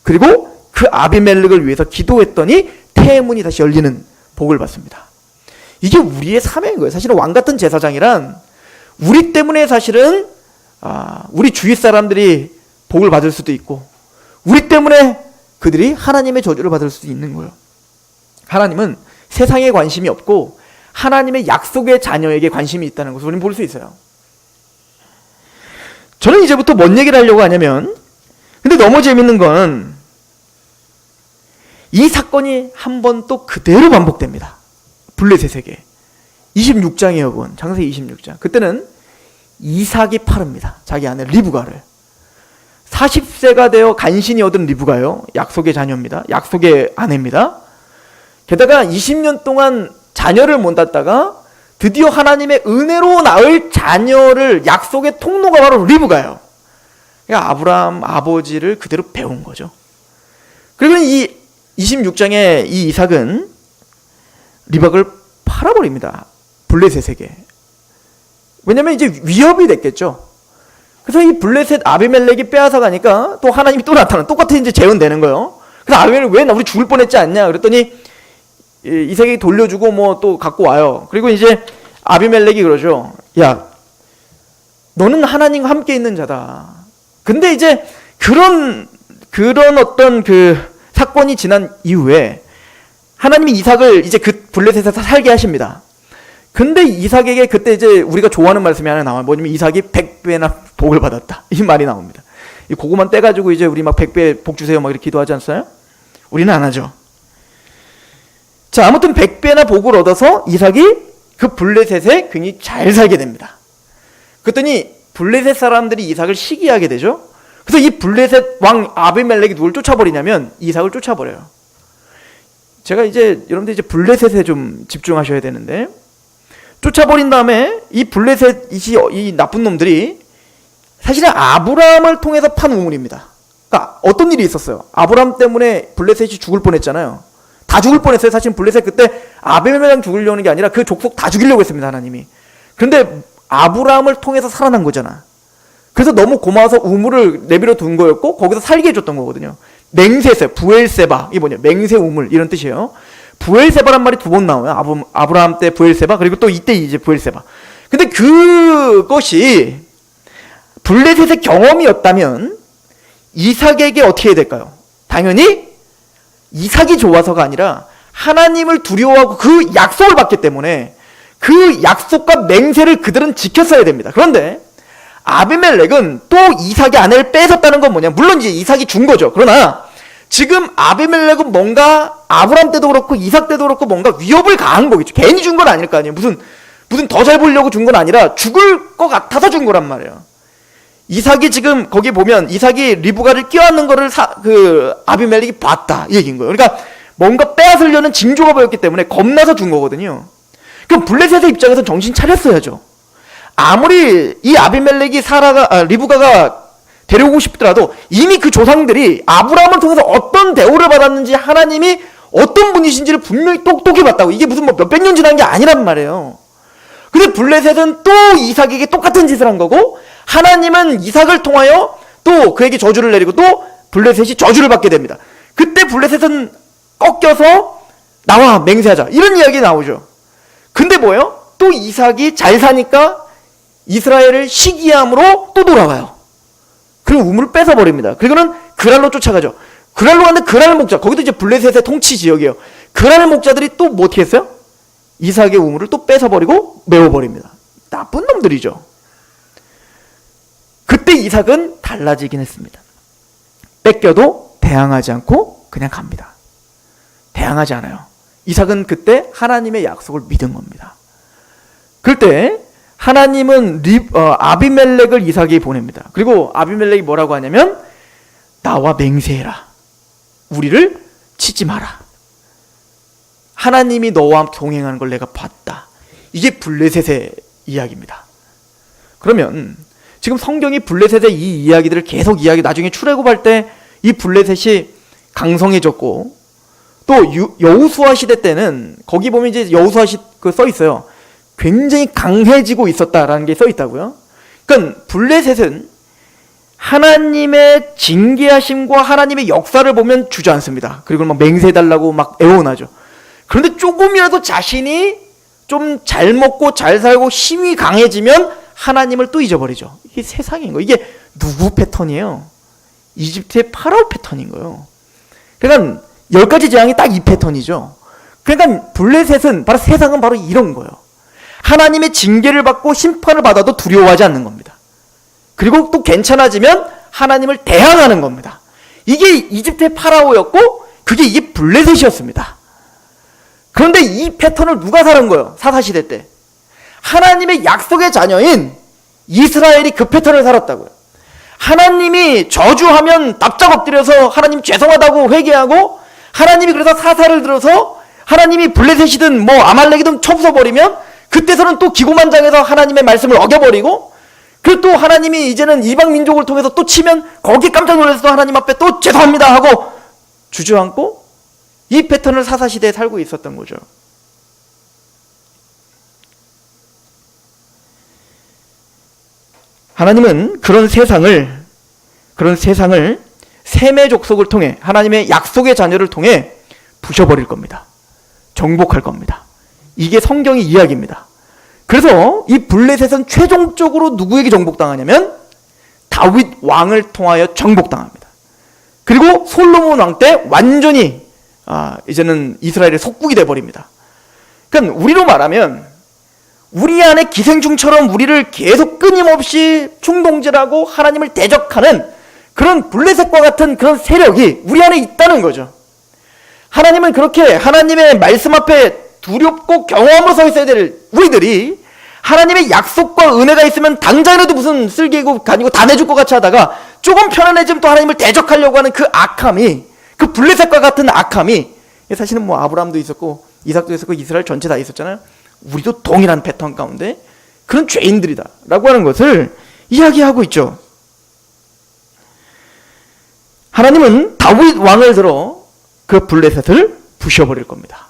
그리고 그 아비멜렉을 위해서 기도했더니 태문이 다시 열리는 복을 받습니다. 이게 우리의 사명인 거예요. 사실은 왕같은 제사장이란 우리 때문에 사실은 우리 주위 사람들이 복을 받을 수도 있고 우리 때문에 그들이 하나님의 저주를 받을 수도 있는 거예요. 하나님은 세상에 관심이 없고 하나님의 약속의 자녀에게 관심이 있다는 것을 우리는 볼 수 있어요. 저는 이제부터 뭔 얘기를 하려고 하냐면, 근데 너무 재밌는 건 이 사건이 한 번 또 그대로 반복됩니다. 블레셋에게 26장이에요. 그건 창세기 26장. 그때는 이삭이 파릅니다. 자기 아내 리브가를. 40세가 되어 간신히 얻은 리브가요, 약속의 자녀입니다. 약속의 아내입니다. 게다가 20년 동안 자녀를 못 낳다가 드디어 하나님의 은혜로 낳을 자녀를, 약속의 통로가 바로 리브가예요. 그러니까 아브라함 아버지를 그대로 배운 거죠. 그리고 이 26장에 이 이삭은 리브가를 팔아버립니다. 블레셋에게. 왜냐면 이제 위협이 됐겠죠. 그래서 이 블레셋 아비멜렉이 빼앗아 가니까 또 하나님이 또 나타나. 똑같은 이제 재현되는 거예요. 그래서 아비멜렉 왜 우리 죽을 뻔했지 않냐 그랬더니 이삭이 돌려주고 뭐 또 갖고 와요. 그리고 이제 아비멜렉이 그러죠. 야, 너는 하나님과 함께 있는 자다. 근데 이제 그런 어떤 그 사건이 지난 이후에 하나님이 이삭을 이제 그 블레셋에서 살게 하십니다. 근데 이삭에게 그때 이제 우리가 좋아하는 말씀이 하나 나와요. 뭐냐면 이삭이 100배나 복을 받았다. 이 말이 나옵니다. 이 고구마 떼가지고 이제 우리 막 100배 복 주세요 막 이렇게 기도하지 않았어요? 우리는 안 하죠. 자, 아무튼 100배나 복을 얻어서 이삭이 그 블레셋에 굉장히 잘 살게 됩니다. 그랬더니 블레셋 사람들이 이삭을 시기하게 되죠. 그래서 이 블레셋 왕 아비멜렉이 누굴 쫓아버리냐면 이삭을 쫓아버려요. 제가 이제 여러분들 이제 블레셋에 좀 집중하셔야 되는데, 쫓아버린 다음에 이 블레셋 이 나쁜 놈들이 사실은 아브라함을 통해서 판 우물입니다. 그러니까 어떤 일이 있었어요? 아브라함 때문에 블레셋이 죽을 뻔했잖아요. 다 죽을 뻔했어요. 사실 블레셋 그때 아비멜렉 죽이려는 게 아니라 그 족속 다 죽이려고 했습니다, 하나님이. 그런데 아브라함을 통해서 살아난 거잖아. 그래서 너무 고마워서 우물을 내버려 둔 거였고 거기서 살게 해줬던 거거든요. 맹세세, 부엘세바, 이게 뭐냐, 맹세 우물 이런 뜻이에요. 부엘세바란 말이 두 번 나와요. 아브라함 때 부엘세바, 그리고 또 이때 이제 부엘세바. 근데 그것이 블레셋의 경험이었다면 이삭에게 어떻게 해야 될까요? 당연히 이삭이 좋아서가 아니라 하나님을 두려워하고 그 약속을 받기 때문에 그 약속과 맹세를 그들은 지켰어야 됩니다. 그런데 아비멜렉은 또 이삭의 아내를 뺏었다는 건 뭐냐? 물론 이제 이삭이 준 거죠. 그러나 지금 아비멜렉은 뭔가 아브람 때도 그렇고 이삭 때도 그렇고 뭔가 위협을 가한 거겠죠. 괜히 준 건 아닐 거 아니에요. 무슨 더 잘 보려고 준 건 아니라 죽을 것 같아서 준 거란 말이에요. 이삭이 지금 거기 보면 이삭이 리브가를 껴안는 거를 아비멜렉이 봤다 이 얘기인 거예요. 그러니까 뭔가 빼앗으려는 징조가 보였기 때문에 겁나서 준 거거든요. 그럼 블레셋의 입장에서 정신 차렸어야죠. 아무리 이 아비멜렉이 리브가가 데려오고 싶더라도 이미 그 조상들이 아브라함을 통해서 어떤 대우를 받았는지 하나님이 어떤 분이신지를 분명히 똑똑히 봤다고. 이게 무슨 뭐 몇백 년 지난 게 아니란 말이에요. 근데 블레셋은 또 이삭에게 똑같은 짓을 한 거고, 하나님은 이삭을 통하여 또 그에게 저주를 내리고 또 블레셋이 저주를 받게 됩니다. 그때 블레셋은 꺾여서 나와 맹세하자 이런 이야기 나오죠. 근데 뭐예요? 또 이삭이 잘 사니까 이스라엘을 시기함으로 또 돌아와요. 그리고 우물을 뺏어버립니다. 그리고는 그랄로 쫓아가죠. 그랄로 갔는데 그랄 목자, 거기도 이제 블레셋의 통치 지역이에요. 그랄 목자들이 또 뭐 어떻게 했어요? 이삭의 우물을 또 뺏어버리고 메워버립니다. 나쁜 놈들이죠. 그때 이삭은 달라지긴 했습니다. 뺏겨도 대항하지 않고 그냥 갑니다. 대항하지 않아요. 이삭은 그때 하나님의 약속을 믿은 겁니다. 그때 하나님은 아비멜렉을 이삭에게 보냅니다. 그리고 아비멜렉이 뭐라고 하냐면 나와 맹세해라. 우리를 치지 마라. 하나님이 너와 동행하는 걸 내가 봤다. 이게 블레셋의 이야기입니다. 그러면 지금 성경이 블레셋의 이 이야기들을 계속 나중에 출애굽할 때 이 블레셋이 강성해졌고, 또 여호수아 시대 때는 거기 보면 이제 여호수아 써 있어요. 굉장히 강해지고 있었다라는 게 써 있다고요. 그러니까 블레셋은 하나님의 징계하심과 하나님의 역사를 보면 주저앉습니다. 그리고 막 맹세해달라고 막 애원하죠. 그런데 조금이라도 자신이 좀 잘 먹고 잘 살고 힘이 강해지면 하나님을 또 잊어버리죠. 이게 세상인 거예요. 이게 누구 패턴이에요? 이집트의 파라오 패턴인 거예요. 그러니까 10가지 재앙이 딱 이 패턴이죠. 그러니까 블레셋은 세상은 바로 이런 거예요. 하나님의 징계를 받고 심판을 받아도 두려워하지 않는 겁니다. 그리고 또 괜찮아지면 하나님을 대항하는 겁니다. 이게 이집트의 파라오였고 이게 블레셋이었습니다. 그런데 이 패턴을 누가 살은 거예요? 사사시대 때. 하나님의 약속의 자녀인 이스라엘이 그 패턴을 살았다고요. 하나님이 저주하면 납작 엎드려서 하나님 죄송하다고 회개하고, 하나님이 그래서 사사를 들어서 하나님이 블레셋이든 뭐 아말렉이든 쳐부숴버리면 그때서는 또 기고만장해서 하나님의 말씀을 어겨버리고, 그리고 또 하나님이 이제는 이방 민족을 통해서 또 치면 거기 깜짝 놀라서 또 하나님 앞에 또 죄송합니다 하고 주저앉고, 이 패턴을 사사시대에 살고 있었던 거죠. 하나님은 그런 세상을 셈의 족속을 통해 하나님의 약속의 자녀를 통해 부셔버릴 겁니다. 정복할 겁니다. 이게 성경의 이야기입니다. 그래서 이 블레셋은 최종적으로 누구에게 정복당하냐면 다윗 왕을 통하여 정복당합니다. 그리고 솔로몬 왕 때 완전히 이제는 이스라엘의 속국이 돼버립니다. 그러니까 우리로 말하면 우리 안에 기생충처럼 우리를 계속 끊임없이 충동질하고 하나님을 대적하는 그런 블레셋과 같은 그런 세력이 우리 안에 있다는 거죠. 하나님은 그렇게 하나님의 말씀 앞에 두렵고 경험으로 서 있어야 될 우리들이 하나님의 약속과 은혜가 있으면 당장이라도 무슨 쓸개고 가지고 다 내줄 것 같이 하다가 조금 편안해지면 또 하나님을 대적하려고 하는 그 악함이, 그 블레셋과 같은 악함이, 사실은 뭐 아브라함도 있었고 이삭도 있었고 이스라엘 전체 다 있었잖아요. 우리도 동일한 패턴 가운데 그런 죄인들이다 라고 하는 것을 이야기하고 있죠. 하나님은 다윗 왕을 들어 그 블레셋을 부셔버릴 겁니다.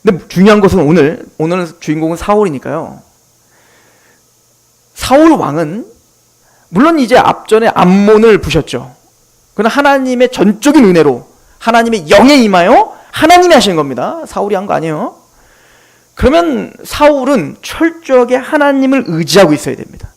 근데 중요한 것은 오늘 주인공은 사울이니까요. 사울 왕은 물론 이제 앞전에 암몬을 부셨죠. 그건 하나님의 전적인 은혜로 하나님의 영에 임하여 하나님이 하신 겁니다. 사울이 한 거 아니에요. 그러면 사울은 철저하게 하나님을 의지하고 있어야 됩니다.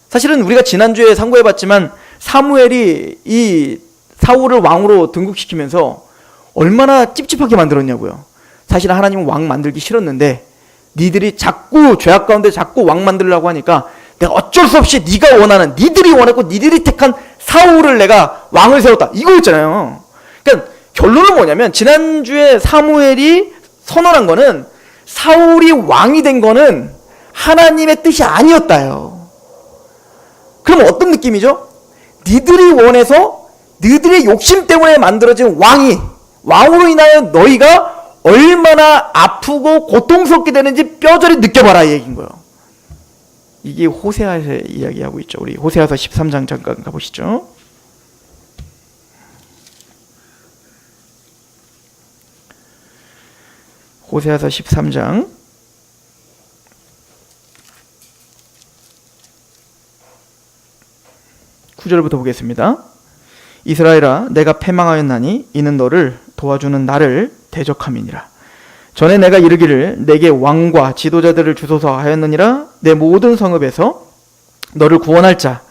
사실은 우리가 지난주에 상고해봤지만 사무엘이 이 사울을 왕으로 등극시키면서 얼마나 찝찝하게 만들었냐고요. 사실 하나님은 왕 만들기 싫었는데 니들이 자꾸 죄악 가운데 자꾸 왕 만들려고 하니까 내가 어쩔 수 없이 네가 원하는, 니들이 원했고 니들이 택한 사울을 내가 왕을 세웠다, 이거였잖아요. 그러니까 결론은 뭐냐면 지난주에 사무엘이 선언한 거는 사울이 왕이 된 거는 하나님의 뜻이 아니었다요. 그럼 어떤 느낌이죠? 니들이 원해서 너희들의 욕심 때문에 만들어진 왕으로 인하여 너희가 얼마나 아프고 고통스럽게 되는지 뼈저리 느껴봐라 이 얘기인 거예요. 이게 호세아에서 이야기하고 있죠. 우리 호세아서 13장 잠깐 가보시죠. 호세아서 13장 9절부터 보겠습니다. 이스라엘아, 내가 패망하였나니 이는 너를 도와주는 나를 대적함이니라. 전에 내가 이르기를 내게 왕과 지도자들을 주소서 하였느니라. 내 모든 성읍에서 너를 구원할 자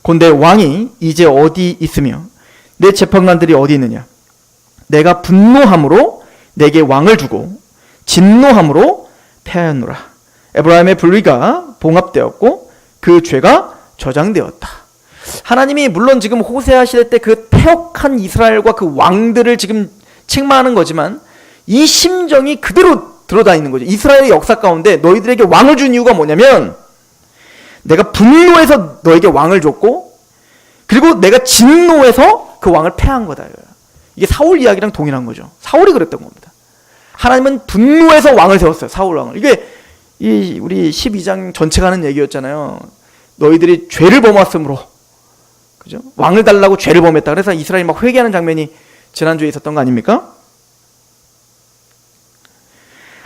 곧 내 왕이 이제 어디 있으며 내 재판관들이 어디 있느냐. 내가 분노함으로 내게 왕을 주고 진노함으로 패하였노라. 에브라임의 불의가 봉합되었고 그 죄가 저장되었다. 하나님이 물론 지금 호세아 시대 때 그 패역한 이스라엘과 그 왕들을 지금 책망하는 거지만 이 심정이 그대로 들어다니는 거죠. 이스라엘의 역사 가운데 너희들에게 왕을 준 이유가 뭐냐면 내가 분노해서 너에게 왕을 줬고 그리고 내가 진노해서 그 왕을 패한 거다. 이게 사울 이야기랑 동일한 거죠. 사울이 그랬던 겁니다. 하나님은 분노해서 왕을 세웠어요. 사울 왕을. 이게 우리 12장 전체가 하는 얘기였잖아요. 너희들이 죄를 범했으므로 그죠? 왕을 달라고 죄를 범했다. 그래서 이스라엘이 막 회개하는 장면이 지난주에 있었던 거 아닙니까?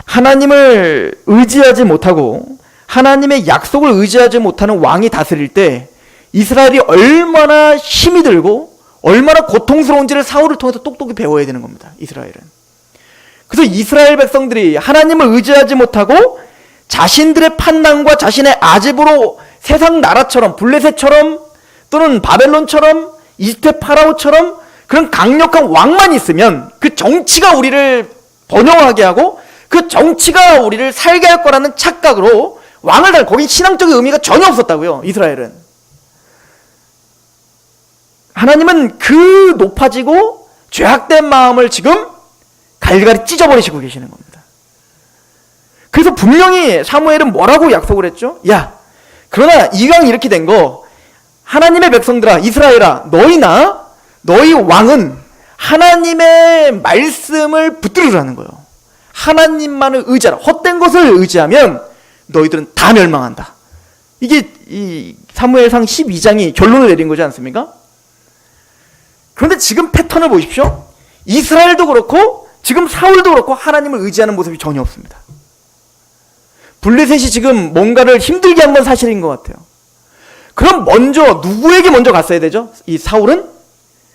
하나님을 의지하지 못하고 하나님의 약속을 의지하지 못하는 왕이 다스릴 때 이스라엘이 얼마나 힘이 들고 얼마나 고통스러운지를 사울을 통해서 똑똑히 배워야 되는 겁니다. 이스라엘은. 그래서 이스라엘 백성들이 하나님을 의지하지 못하고 자신들의 판단과 자신의 아집으로 세상 나라처럼 블레셋처럼 또는 바벨론처럼 이집트 파라오처럼 그런 강력한 왕만 있으면 그 정치가 우리를 번영하게 하고 그 정치가 우리를 살게 할 거라는 착각으로 왕을 달 거긴 신앙적인 의미가 전혀 없었다고요. 이스라엘은. 하나님은 그 높아지고 죄악된 마음을 지금 갈갈이 찢어버리시고 계시는 겁니다. 그래서 분명히 사무엘은 뭐라고 약속을 했죠? 야, 그러나 이왕 이렇게 된 거 하나님의 백성들아, 이스라엘아, 너희 왕은 하나님의 말씀을 붙들으라는 거예요. 하나님만을 의지하라. 헛된 것을 의지하면 너희들은 다 멸망한다. 이게 이 사무엘상 12장이 결론을 내린 거지 않습니까? 그런데 지금 패턴을 보십시오. 이스라엘도 그렇고 지금 사울도 그렇고 하나님을 의지하는 모습이 전혀 없습니다. 블레셋이 지금 뭔가를 힘들게 한 건 사실인 것 같아요. 그럼 누구에게 먼저 갔어야 되죠? 이 사울은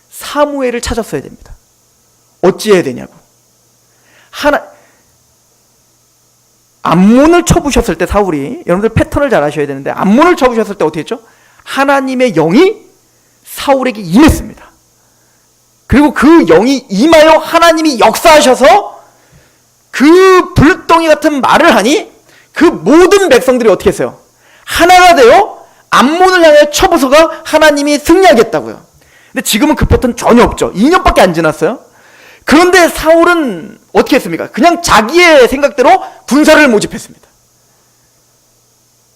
사무엘을 찾았어야 됩니다. 어찌해야 되냐고. 암몬을 쳐부셨을 때 사울이, 여러분들 패턴을 잘 아셔야 되는데, 암몬을 쳐부셨을 때 어떻게 했죠? 하나님의 영이 사울에게 임했습니다. 그리고 그 영이 임하여 하나님이 역사하셔서 그 불덩이 같은 말을 하니 그 모든 백성들이 어떻게 했어요? 하나가 되어 암몬을 향해 쳐부서가 하나님이 승리하겠다고요. 근데 지금은 그 패턴 전혀 없죠. 2년밖에 안 지났어요. 그런데 사울은 어떻게 했습니까? 그냥 자기의 생각대로 군사를 모집했습니다.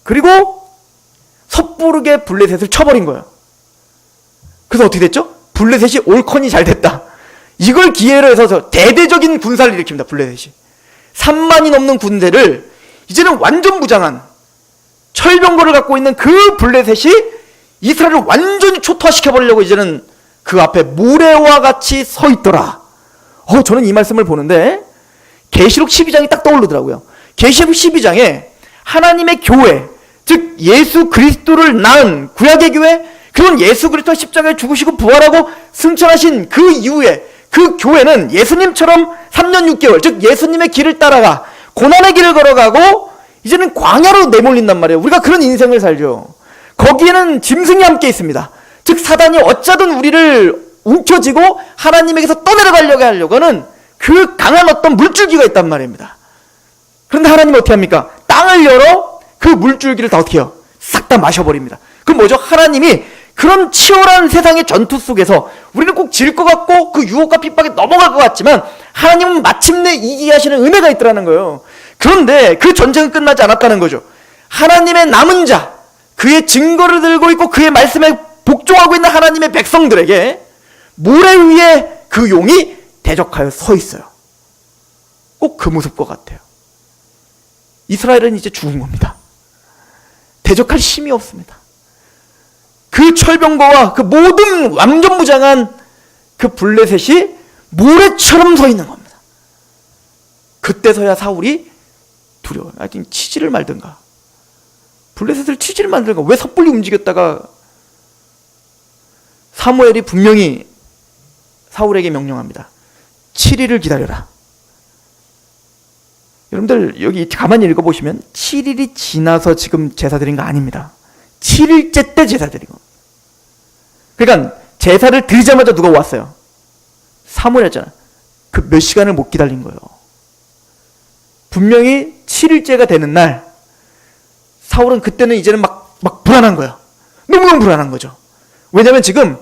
그리고 섣부르게 블레셋을 쳐버린 거예요. 그래서 어떻게 됐죠? 블레셋이 옳거니 잘 됐다. 이걸 기회로 해서 대대적인 군사를 일으킵니다. 블레셋이 3만이 넘는 군대를 이제는 완전 무장한 철병거를 갖고 있는 그 블레셋이 이스라엘을 완전히 초토화시켜버리려고 이제는 그 앞에 모래와 같이 서 있더라. 저는 이 말씀을 보는데 계시록 12장이 딱 떠오르더라고요. 계시록 12장에 하나님의 교회, 즉 예수 그리스도를 낳은 구약의 교회, 그건 예수 그리스도가 십자가에 죽으시고 부활하고 승천하신 그 이후에 그 교회는 예수님처럼 3년 6개월, 즉 예수님의 길을 따라가 고난의 길을 걸어가고 이제는 광야로 내몰린단 말이에요. 우리가 그런 인생을 살죠. 거기에는 짐승이 함께 있습니다. 즉 사단이 어쩌든 우리를 움켜쥐고 하나님에게서 떠내려가려고 하려고 하는 그 강한 어떤 물줄기가 있단 말입니다. 그런데 하나님은 어떻게 합니까? 땅을 열어 그 물줄기를 다 어떻게 해요? 싹 다 마셔버립니다. 그럼 뭐죠? 하나님이 그런 치열한 세상의 전투 속에서 우리는 꼭 질 것 같고 그 유혹과 핍박에 넘어갈 것 같지만 하나님은 마침내 이기게 하시는 은혜가 있더라는 거예요. 그런데 그 전쟁은 끝나지 않았다는 거죠. 하나님의 남은 자, 그의 증거를 들고 있고 그의 말씀에 복종하고 있는 하나님의 백성들에게 모래 위에 그 용이 대적하여 서 있어요. 꼭 그 모습과 같아요. 이스라엘은 이제 죽은 겁니다. 대적할 힘이 없습니다. 그 철병거와 그 모든 완전무장한 그 블레셋이 모래처럼 서 있는 겁니다. 그때서야 사울이 두려워요. 하여튼 치지를 말든가, 블레셋을 치지를 말든가. 왜 섣불리 움직였다가 사무엘이 분명히 사울에게 명령합니다. 7일을 기다려라. 여러분들 여기 가만히 읽어보시면 7일이 지나서 지금 제사 드린 거 아닙니다. 7일째 때 제사 드린 거. 그러니까 제사를 드리자마자 누가 왔어요? 사무엘이었잖아. 그 몇 시간을 못 기다린 거예요. 분명히 7일째가 되는 날 사울은 그때는 이제는 막 불안한 거예요. 너무너무 불안한 거죠. 왜냐면 지금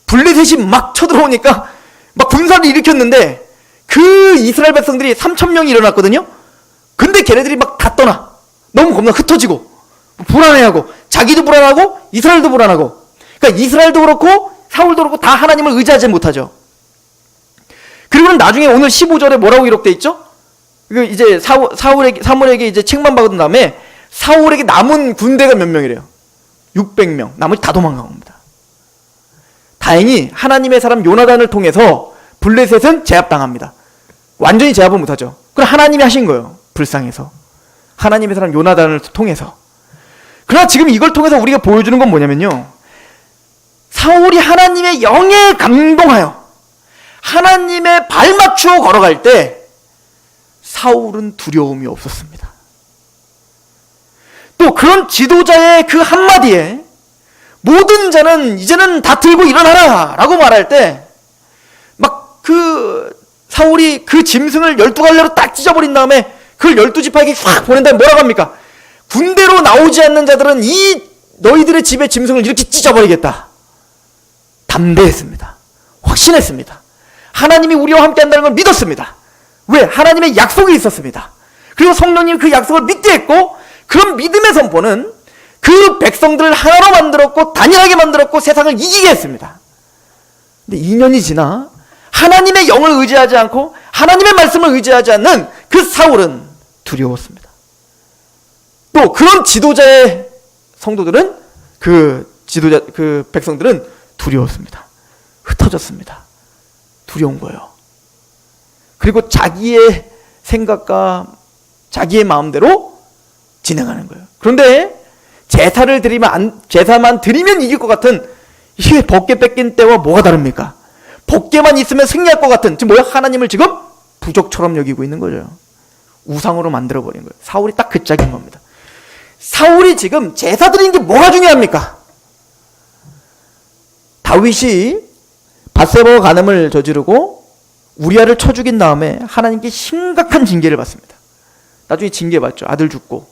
블레셋이 막 쳐들어오니까 막 군사를 일으켰는데 그 이스라엘 백성들이 3,000명이 일어났거든요. 근데 걔네들이 막 다 떠나. 너무 겁나 흩어지고 불안해하고, 자기도 불안하고 이스라엘도 불안하고. 그러니까 이스라엘도 그렇고 사울도 그렇고 다 하나님을 의지하지 못하죠. 그리고 나중에 오늘 15절에 뭐라고 기록되어 있죠? 이제 사무엘에게 이제 책만 받은 다음에 사울에게 남은 군대가 몇 명이래요? 600명. 나머지 다 도망간 겁니다. 다행히 하나님의 사람 요나단을 통해서 블레셋은 제압당합니다. 완전히 제압은 못하죠. 그럼 하나님이 하신 거예요. 불쌍해서. 하나님의 사람 요나단을 통해서. 그러나 지금 이걸 통해서 우리가 보여주는 건 뭐냐면요, 사울이 하나님의 영에 감동하여 하나님의 발맞추어 걸어갈 때 사울은 두려움이 없었습니다. 또 그런 지도자의 그 한마디에 모든 자는 이제는 다 들고 일어나라 라고 말할 때 막 그 사울이 그 짐승을 12갈래로 딱 찢어버린 다음에 그걸 12지파에게 확 보낸 다음에 뭐라고 합니까? 군대로 나오지 않는 자들은 이 너희들의 집의 짐승을 이렇게 찢어버리겠다. 담대했습니다. 확신했습니다. 하나님이 우리와 함께 한다는 걸 믿었습니다. 왜? 하나님의 약속이 있었습니다. 그리고 성령님이 그 약속을 믿게 했고, 그런 믿음의 선포는 그 백성들을 하나로 만들었고 단일하게 만들었고 세상을 이기게 했습니다. 근데 2년이 지나 하나님의 영을 의지하지 않고 하나님의 말씀을 의지하지 않는 그 사울은 두려웠습니다. 또 그런 지도자의 성도들은 그 백성들은 두려웠습니다. 흩어졌습니다. 두려운 거예요. 그리고 자기의 생각과 자기의 마음대로 진행하는 거예요. 그런데 제사만 드리면 이길 것 같은, 이게 법궤 뺏긴 때와 뭐가 다릅니까? 법궤만 있으면 승리할 것 같은, 지금 뭐야? 하나님을 지금 부족처럼 여기고 있는 거죠. 우상으로 만들어버린 거예요. 사울이 딱 그 짝인 겁니다. 사울이 지금 제사 드리는 게 뭐가 중요합니까? 다윗이 밧세바와 간음을 저지르고 우리아를 쳐 죽인 다음에 하나님께 심각한 징계를 받습니다. 나중에 징계받죠. 아들 죽고.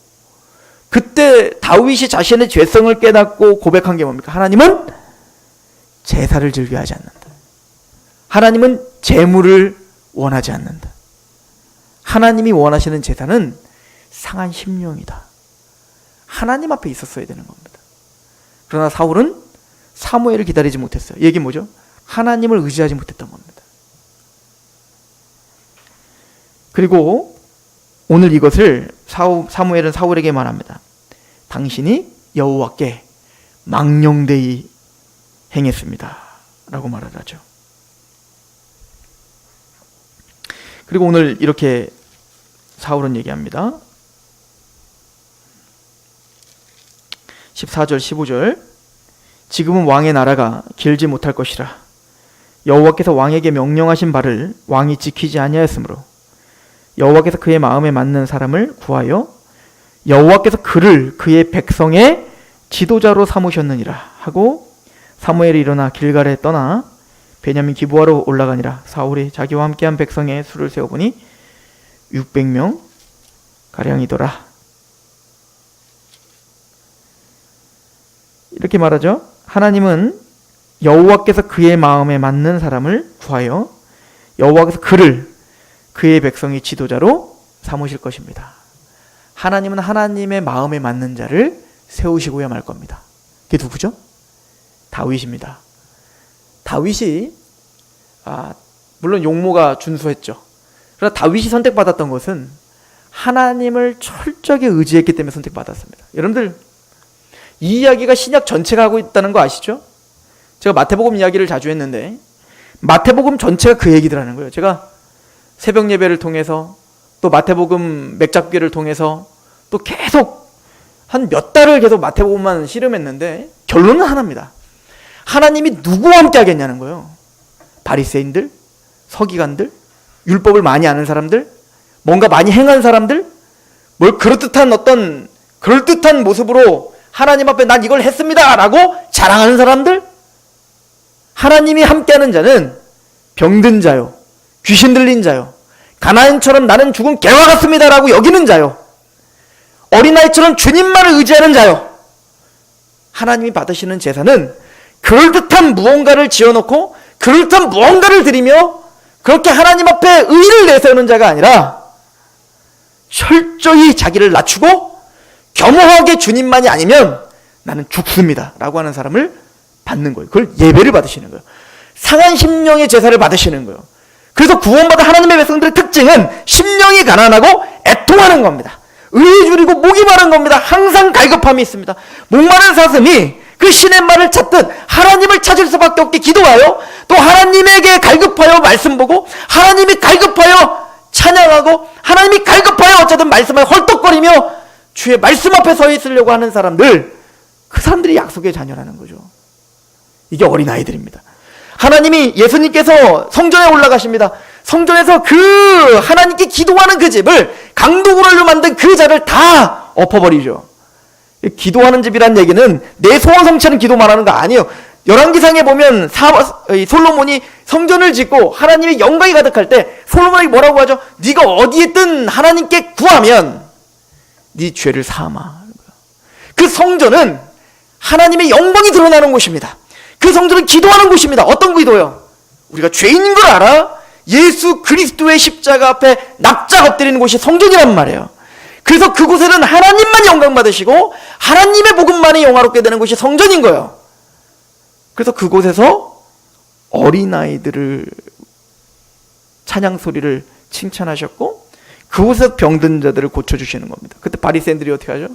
그때 다윗이 자신의 죄성을 깨닫고 고백한 게 뭡니까? 하나님은 제사를 즐겨하지 않는다. 하나님은 제물을 원하지 않는다. 하나님이 원하시는 제사는 상한 심령이다. 하나님 앞에 있었어야 되는 겁니다. 그러나 사울은 사무엘을 기다리지 못했어요. 얘기 뭐죠? 하나님을 의지하지 못했던 겁니다. 그리고 오늘 이것을 사무엘은 사울에게 말합니다. 당신이 여호와께 망령되이 행했습니다 라고 말을 하죠. 그리고 오늘 이렇게 사울은 얘기합니다. 14절 15절 지금은 왕의 나라가 길지 못할 것이라 여호와께서 왕에게 명령하신 바를 왕이 지키지 아니하였으므로 여호와께서 그의 마음에 맞는 사람을 구하여 여호와께서 그를 그의 백성의 지도자로 삼으셨느니라 하고 사무엘이 일어나 길갈에 떠나 베냐민 기브아로 올라가니라. 사울이 자기와 함께한 백성의 수를 세어보니 600명 가량이더라. 이렇게 말하죠. 하나님은 여호와께서 그의 마음에 맞는 사람을 구하여 여호와께서 그를 그의 백성의 지도자로 삼으실 것입니다. 하나님은 하나님의 마음에 맞는 자를 세우시고야 말 겁니다. 그게 누구죠? 다윗입니다. 다윗이 물론 용모가 준수했죠. 그러나 다윗이 선택받았던 것은 하나님을 철저하게 의지했기 때문에 선택받았습니다. 여러분들 이 이야기가 신약 전체가 하고 있다는 거 아시죠? 제가 마태복음 이야기를 자주 했는데 마태복음 전체가 그 얘기들 하는 거예요. 제가 새벽 예배를 통해서 또 마태복음 맥잡기를 통해서 또 계속 한 몇 달을 계속 마태복음만 씨름했는데 결론은 하나입니다. 하나님이 누구와 함께 하겠냐는 거예요. 바리새인들, 서기관들, 율법을 많이 아는 사람들, 뭔가 많이 행한 사람들, 뭘 그럴듯한 모습으로 하나님 앞에 난 이걸 했습니다 라고 자랑하는 사람들. 하나님이 함께하는 자는 병든 자요, 귀신 들린 자요, 가나안처럼 나는 죽은 개와 같습니다 라고 여기는 자요, 어린아이처럼 주님만을 의지하는 자요. 하나님이 받으시는 제사는 그럴듯한 무언가를 지어놓고 그럴듯한 무언가를 드리며 그렇게 하나님 앞에 의를 내세우는 자가 아니라 철저히 자기를 낮추고 겸허하게 주님만이 아니면 나는 죽습니다 라고 하는 사람을 받는 거예요. 그걸 예배를 받으시는 거예요. 상한 심령의 제사를 받으시는 거예요. 그래서 구원받은 하나님의 백성들의 특징은 심령이 가난하고 애통하는 겁니다. 의에 줄이고 목이 마른 겁니다. 항상 갈급함이 있습니다. 목마른 사슴이 그 신의 말을 찾듯 하나님을 찾을 수밖에 없게 기도하여 또 하나님에게 갈급하여 말씀 보고 하나님이 갈급하여 찬양하고 하나님이 갈급하여 어쨌든 말씀을 헐떡거리며 주의 말씀 앞에 서 있으려고 하는 사람들, 그 사람들이 약속의 자녀라는 거죠. 이게 어린아이들입니다. 하나님이 예수님께서 성전에 올라가십니다. 성전에서 그 하나님께 기도하는 그 집을 강도구걸로 만든 그 자를 다 엎어버리죠. 기도하는 집이란 얘기는 내 소원 성취하는 기도 말하는 거 아니에요. 열왕기상에 보면 솔로몬이 성전을 짓고 하나님의 영광이 가득할 때 솔로몬이 뭐라고 하죠? 네가 어디에 있든 하나님께 구하면 네 죄를 사하마. 그 성전은 하나님의 영광이 드러나는 곳입니다. 그 성전은 기도하는 곳입니다. 어떤 기도요? 우리가 죄인인 걸 알아? 예수 그리스도의 십자가 앞에 납작 엎드리는 곳이 성전이란 말이에요. 그래서 그곳에는 하나님만 영광 받으시고 하나님의 복음만이 영화롭게 되는 곳이 성전인 거예요. 그래서 그곳에서 어린아이들을 찬양 소리를 칭찬하셨고 그곳에서 병든 자들을 고쳐주시는 겁니다. 그때 바리새인들이 어떻게 하죠?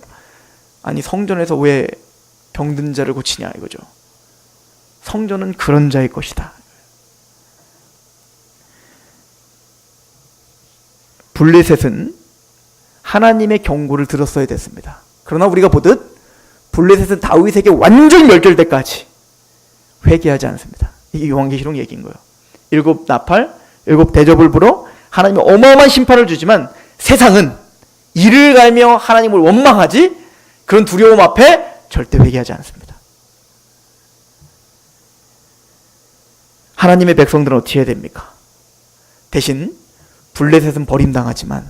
아니 성전에서 왜 병든 자를 고치냐 이거죠. 성전은 그런 자의 것이다. 블레셋은 하나님의 경고를 들었어야 됐습니다. 그러나 우리가 보듯 블레셋은 다윗에게 완전히 멸절될 때까지 회개하지 않습니다. 이게 요한계시록 얘기인 거예요. 7 나팔, 7 대접을 불어 하나님이 어마어마한 심판을 주지만 세상은 이를 갈며 하나님을 원망하지 그런 두려움 앞에 절대 회개하지 않습니다. 하나님의 백성들은 어떻게 해야 됩니까? 대신 블레셋은 버림당하지만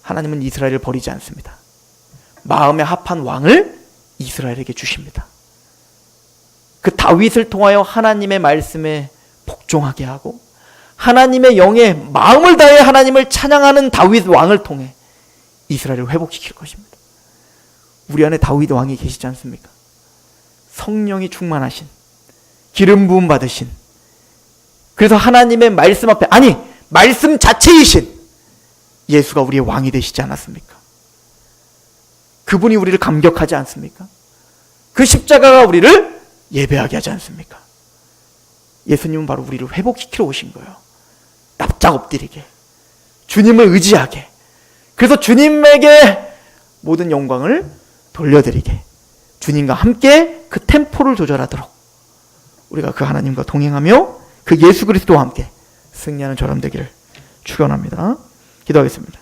하나님은 이스라엘을 버리지 않습니다. 마음에 합한 왕을 이스라엘에게 주십니다. 그 다윗을 통하여 하나님의 말씀에 복종하게 하고 하나님의 영에 마음을 다해 하나님을 찬양하는 다윗 왕을 통해 이스라엘을 회복시킬 것입니다. 우리 안에 다윗 왕이 계시지 않습니까? 성령이 충만하신, 기름 부음 받으신, 그래서 하나님의 말씀 앞에, 아니 말씀 자체이신 예수가 우리의 왕이 되시지 않았습니까? 그분이 우리를 감격하지 않습니까? 그 십자가가 우리를 예배하게 하지 않습니까? 예수님은 바로 우리를 회복시키러 오신 거예요. 납작 엎드리게, 주님을 의지하게, 그래서 주님에게 모든 영광을 돌려드리게, 주님과 함께 그 템포를 조절하도록 우리가 그 하나님과 동행하며 그 예수 그리스도와 함께 승리하는 저람 되기를 축원합니다. 기도하겠습니다.